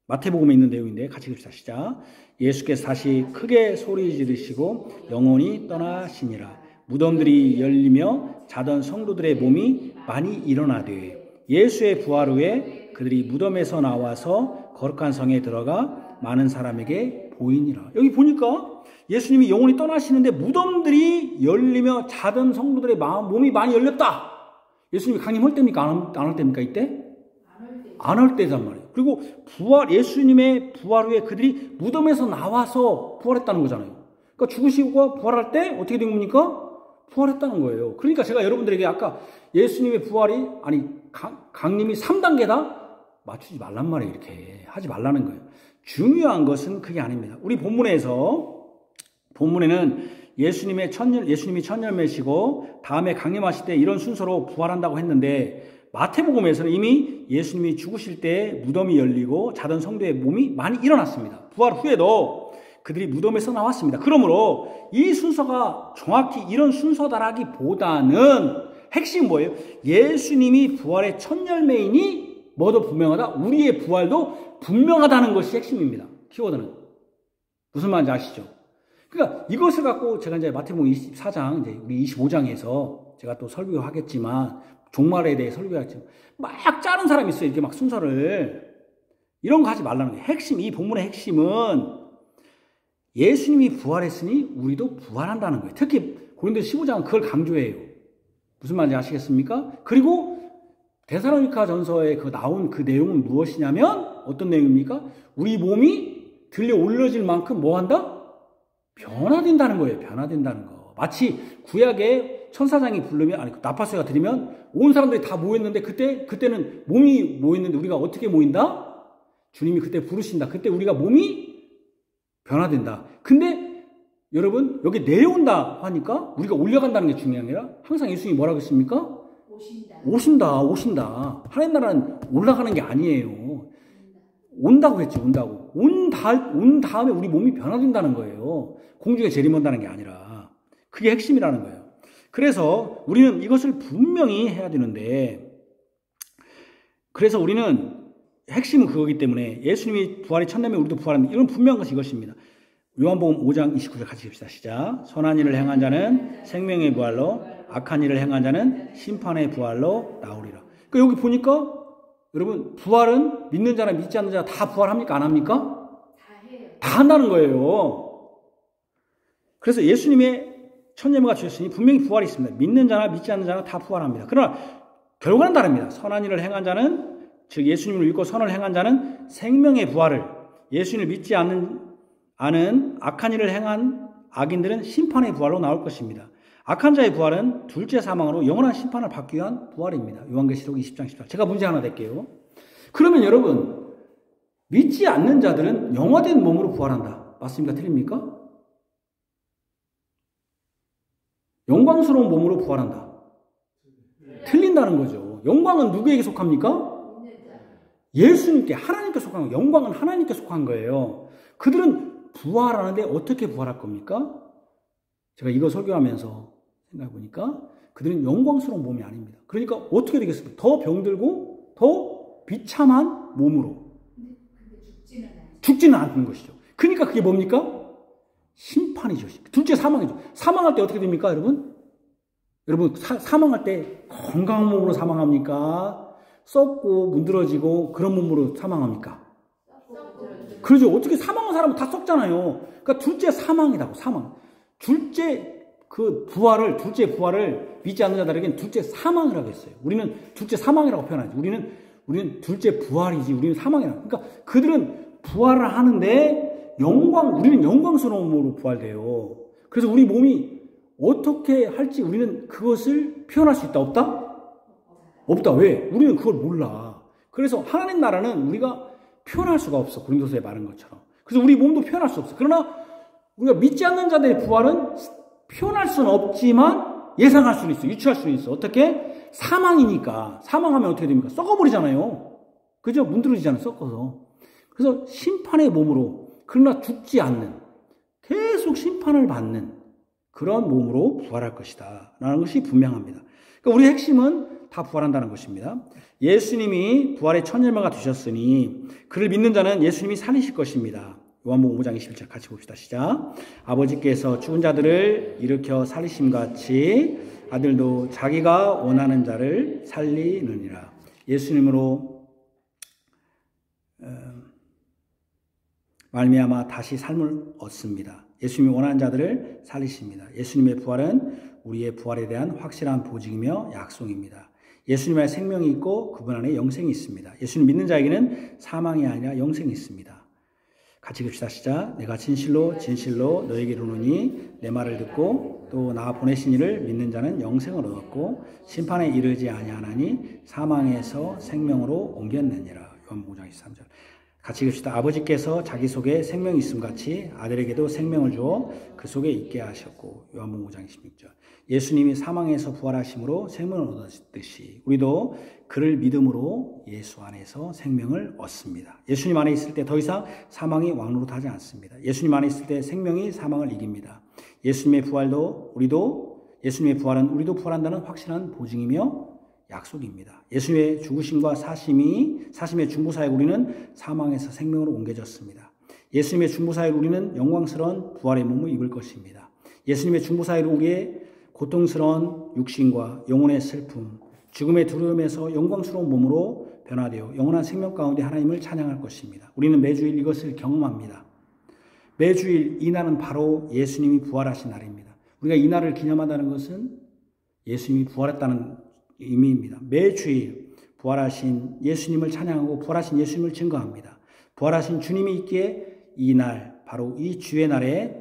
마태복음에 있는 내용인데 같이 읽읍시다. 시작. 예수께서 다시 크게 소리 지르시고 영원히 떠나시니라. 무덤들이 열리며 자던 성도들의 몸이 많이 일어나되 예수의 부활 후에 그들이 무덤에서 나와서 거룩한 성에 들어가 많은 사람에게 보이니라. 여기 보니까 예수님이 영원히 떠나시는데 무덤들이 열리며 자던 성도들의 몸이 많이 열렸다. 예수님이 강림할 때입니까? 안 할 때입니까? 이때? 안 할 때란 말이에요. 그리고 예수님의 부활 후에 그들이 무덤에서 나와서 부활했다는 거잖아요. 그러니까 죽으시고 부활할 때 어떻게 된 겁니까? 부활했다는 거예요. 그러니까 제가 여러분들에게 아까 예수님의 부활이, 강림이 3단계다? 맞추지 말란 말이에요. 이렇게 하지 말라는 거예요. 중요한 것은 그게 아닙니다. 우리 본문에는 예수님이 첫 열매시고 다음에 강림하실 때 이런 순서로 부활한다고 했는데, 마태복음에서는 이미 예수님이 죽으실 때 무덤이 열리고 자던 성도의 몸이 많이 일어났습니다. 부활 후에도 그들이 무덤에서 나왔습니다. 그러므로 이 순서가 정확히 이런 순서다라기보다는 핵심은 뭐예요? 예수님이 부활의 첫 열매이니 뭐도 분명하다? 우리의 부활도 분명하다는 것이 핵심입니다. 키워드는. 무슨 말인지 아시죠? 그러니까 이것을 갖고 제가 이제 마태복음 24장, 이제 우리 25장에서 제가 또 설교하겠지만, 종말에 대해 설교하겠지만, 막 짜는 사람이 있어요. 이렇게 막 순서를. 이런 거 하지 말라는 거예요. 이 본문의 핵심은 예수님이 부활했으니 우리도 부활한다는 거예요. 특히 고린도서 15장은 그걸 강조해요. 무슨 말인지 아시겠습니까? 그리고 데살로니가 전서에 나온 그 내용은 무엇이냐면 어떤 내용입니까? 우리 몸이 들려 올려질 만큼 뭐 한다? 변화된다는 거예요. 변화된다는 거. 마치 구약에 천사장이 부르면, 나팔소리가 들리면 온 사람들이 다 모였는데 그때는 몸이 모였는데 우리가 어떻게 모인다? 주님이 그때 부르신다. 그때 우리가 몸이 변화된다. 근데 여러분, 여기 내려온다 하니까 우리가 올라간다는 게 중요한 게 아니라 항상 예수님이 뭐라고 했습니까? 오신다. 하나님 나라는 올라가는 게 아니에요. 온다고 했지, 온다고. 온 다음에 우리 몸이 변화된다는 거예요. 공중에 재림한다는 게 아니라. 그게 핵심이라는 거예요. 그래서 우리는 이것을 분명히 해야 되는데, 그래서 우리는 핵심은 그거기 때문에 예수님이 부활이 첫 열매, 우리도 부활합니다. 이건 분명한 것이 이것입니다. 요한복음 5장 29절 같이 읽읍시다. 시작. 선한 일을 행한 자는 생명의 부활로, 악한 일을 행한 자는 심판의 부활로 나오리라. 그러니까 여기 보니까 여러분, 부활은 믿는 자나 믿지 않는 자 다 부활합니까? 안 합니까? 다 해요. 다 한다는 거예요. 그래서 예수님의 첫 열매가 주셨으니 분명히 부활이 있습니다. 믿는 자나 믿지 않는 자나 다 부활합니다. 그러나 결과는 다릅니다. 선한 일을 행한 자는, 즉 예수님을 믿고 선을 행한 자는 생명의 부활을, 예수님을 믿지 않는 악한 일을 행한 악인들은 심판의 부활로 나올 것입니다. 악한 자의 부활은 둘째 사망으로 영원한 심판을 받기 위한 부활입니다. 요한계시록 20장 14. 제가 문제 하나 낼게요. 그러면 여러분, 믿지 않는 자들은 영화된 몸으로 부활한다. 맞습니까? 틀립니까? 영광스러운 몸으로 부활한다. 틀린다는 거죠. 영광은 누구에게 속합니까? 예수님께, 하나님께 속한 거예요. 영광은 하나님께 속한 거예요. 그들은 부활하는데 어떻게 부활할 겁니까? 제가 이거 설교하면서 생각해 보니까 그들은 영광스러운 몸이 아닙니다. 그러니까 어떻게 되겠습니까? 더 병들고 더 비참한 몸으로. 죽지는 않는 것이죠. 그러니까 그게 뭡니까? 심판이죠. 둘째 사망이죠. 사망할 때 어떻게 됩니까, 여러분? 여러분, 사망할 때 건강한 몸으로 사망합니까? 썩고 문드러지고 그런 몸으로 사망합니까? 그러죠. 어떻게 사망한 사람은 다 썩잖아요. 그러니까 둘째 사망이라고, 사망. 둘째 부활을 믿지 않는 자들에게는 둘째 사망이라고 했어요. 우리는 둘째 사망이라고 표현하죠. 우리는 둘째 부활이지, 우리는 사망이라고. 그러니까 그들은 부활을 하는데 우리는 영광스러운 몸으로 부활돼요. 그래서 우리 몸이 어떻게 할지 우리는 그것을 표현할 수 있다? 없다? 없다. 왜? 우리는 그걸 몰라. 그래서 하나님 나라는 우리가 표현할 수가 없어. 고린도서에 말한 것처럼. 그래서 우리 몸도 표현할 수 없어. 그러나 우리가 믿지 않는 자들의 부활은 표현할 수는 없지만 예상할 수는 있어. 유추할 수는 있어. 어떻게? 사망이니까. 사망하면 어떻게 됩니까? 썩어버리잖아요. 그죠? 문드러지잖아요. 썩어서. 그래서 심판의 몸으로, 그러나 죽지 않는, 계속 심판을 받는 그런 몸으로 부활할 것이다 라는 것이 분명합니다. 그러니까 우리 핵심은 다 부활한다는 것입니다. 예수님이 부활의 첫 열매가 되셨으니 그를 믿는 자는 예수님이 살리실 것입니다. 요한복음 5장 21절 같이 봅시다. 시작. 아버지께서 죽은 자들을 일으켜 살리심같이 아들도 자기가 원하는 자를 살리느니라. 예수님으로 말미암아 다시 삶을 얻습니다. 예수님이 원하는 자들을 살리십니다. 예수님의 부활은 우리의 부활에 대한 확실한 보증이며 약속입니다. 예수님 안에 생명이 있고 그분 안에 영생이 있습니다. 예수님 믿는 자에게는 사망이 아니라 영생이 있습니다. 같이 읽읍시다. 시작. 내가 진실로 진실로 너에게 이르노니 내 말을 듣고 또 나 보내신 이를 믿는 자는 영생을 얻었고 심판에 이르지 아니하나니 사망에서 생명으로 옮겼느니라. 요한복음 5장 23절. 같이 읽읍시다. 아버지께서 자기 속에 생명이 있음 같이 아들에게도 생명을 주어 그 속에 있게 하셨고. 요한복음 5장 26절. 예수님이 사망에서 부활하심으로 생명을 얻었듯이 우리도 그를 믿음으로 예수 안에서 생명을 얻습니다. 예수님 안에 있을 때 더 이상 사망이 왕노릇하지 않습니다. 예수님 안에 있을 때 생명이 사망을 이깁니다. 예수님의 부활은 우리도 부활한다는 확실한 보증이며 약속입니다. 예수님의 죽으심과 사심의 중보사역 우리는 사망에서 생명으로 옮겨졌습니다. 예수님의 중보사역 우리는 영광스러운 부활의 몸을 입을 것입니다. 예수님의 중보사역 우리의 고통스러운 육신과 영혼의 슬픔, 죽음의 두려움에서 영광스러운 몸으로 변화되어 영원한 생명 가운데 하나님을 찬양할 것입니다. 우리는 매주일 이것을 경험합니다. 매주일 이 날은 바로 예수님이 부활하신 날입니다. 우리가 이 날을 기념한다는 것은 예수님이 부활했다는 의미입니다. 매주일 부활하신 예수님을 찬양하고 부활하신 예수님을 증거합니다. 부활하신 주님이 있기에 이 날, 바로 이 주일에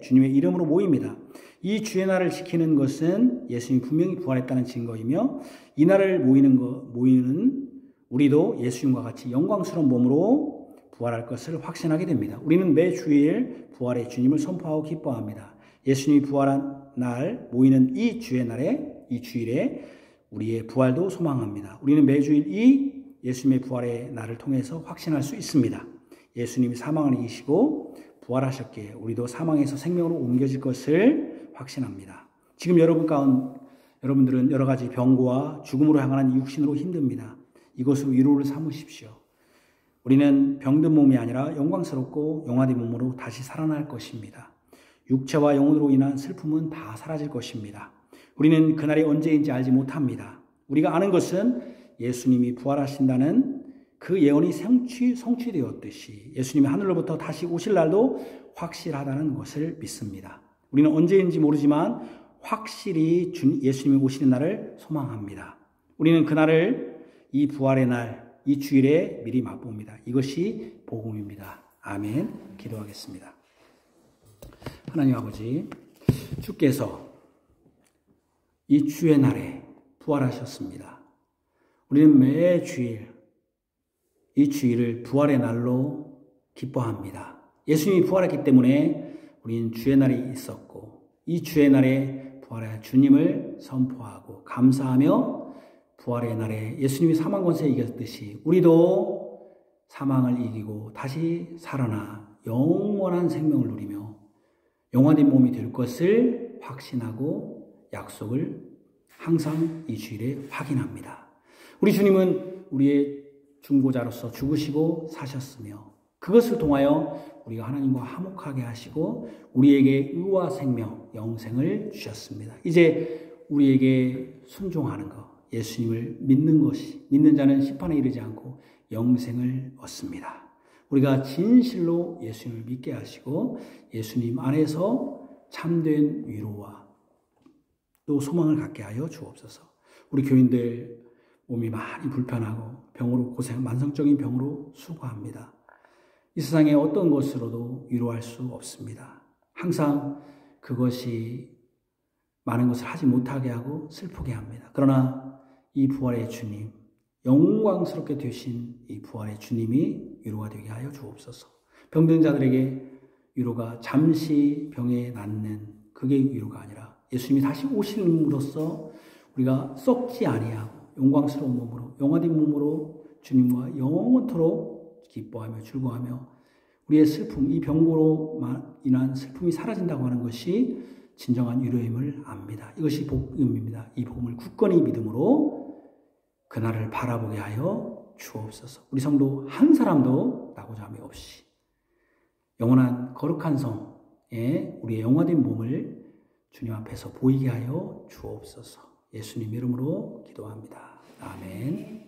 주님의 이름으로 모입니다. 이 주의 날을 지키는 것은 예수님이 분명히 부활했다는 증거이며 이 날을 모이는 우리도 예수님과 같이 영광스러운 몸으로 부활할 것을 확신하게 됩니다. 우리는 매 주일 부활의 주님을 선포하고 기뻐합니다. 예수님이 부활한 날 모이는 이 주일에 우리의 부활도 소망합니다. 우리는 매주일 이 예수님의 부활의 날을 통해서 확신할 수 있습니다. 예수님이 사망을 이기시고 부활하셨기에 우리도 사망에서 생명으로 옮겨질 것을 확신합니다. 지금 여러분들은 여러 가지 병고와 죽음으로 향하는 육신으로 힘듭니다. 이것으로 위로를 삼으십시오. 우리는 병든 몸이 아니라 영광스럽고 영화된 몸으로 다시 살아날 것입니다. 육체와 영혼으로 인한 슬픔은 다 사라질 것입니다. 우리는 그날이 언제인지 알지 못합니다. 우리가 아는 것은 예수님이 부활하신다는 그 예언이 성취되었듯이 예수님이 하늘로부터 다시 오실 날도 확실하다는 것을 믿습니다. 우리는 언제인지 모르지만 확실히 예수님이 오시는 날을 소망합니다. 우리는 그날을 이 부활의 날, 이 주일에 미리 맛봅니다. 이것이 복음입니다. 아멘. 기도하겠습니다. 하나님 아버지, 주께서 이 주의 날에 부활하셨습니다. 우리는 매 주일 이 주일을 부활의 날로 기뻐합니다. 예수님이 부활했기 때문에 우리는 주의 날이 있었고 이 주의 날에 부활의 주님을 선포하고 감사하며 부활의 날에 예수님이 사망 권세에 이겼듯이 우리도 사망을 이기고 다시 살아나 영원한 생명을 누리며 영원한 몸이 될 것을 확신하고 약속을 항상 이 주일에 확인합니다. 우리 주님은 우리의 중보자로서 죽으시고 사셨으며 그것을 통하여 우리가 하나님과 화목하게 하시고 우리에게 의와 생명, 영생을 주셨습니다. 이제 우리에게 순종하는 것, 예수님을 믿는 자는 심판에 이르지 않고 영생을 얻습니다. 우리가 진실로 예수님을 믿게 하시고 예수님 안에서 참된 위로와 또 소망을 갖게 하여 주옵소서. 우리 교인들 몸이 많이 불편하고 병으로 만성적인 병으로 수고합니다. 이 세상의 어떤 것으로도 위로할 수 없습니다. 항상 그것이 많은 것을 하지 못하게 하고 슬프게 합니다. 그러나 이 부활의 주님, 영광스럽게 되신 이 부활의 주님이 위로가 되게 하여 주옵소서. 병든 자들에게 위로가 잠시 병에 낫는 그게 위로가 아니라 예수님이 다시 오심으로써 우리가 썩지 아니하고 영광스러운 몸으로, 영화된 몸으로 주님과 영원토록 기뻐하며 즐거워하며 우리의 슬픔, 이 병고로 인한 슬픔이 사라진다고 하는 것이 진정한 위로임을 압니다. 이것이 복음입니다. 이 복음을 굳건히 믿음으로 그날을 바라보게 하여 주옵소서. 우리 성도 한 사람도 나고자함이 없이 영원한 거룩한 성에 우리의 영화된 몸을 주님 앞에서 보이게 하여 주옵소서. 예수님 이름으로 기도합니다. 아멘.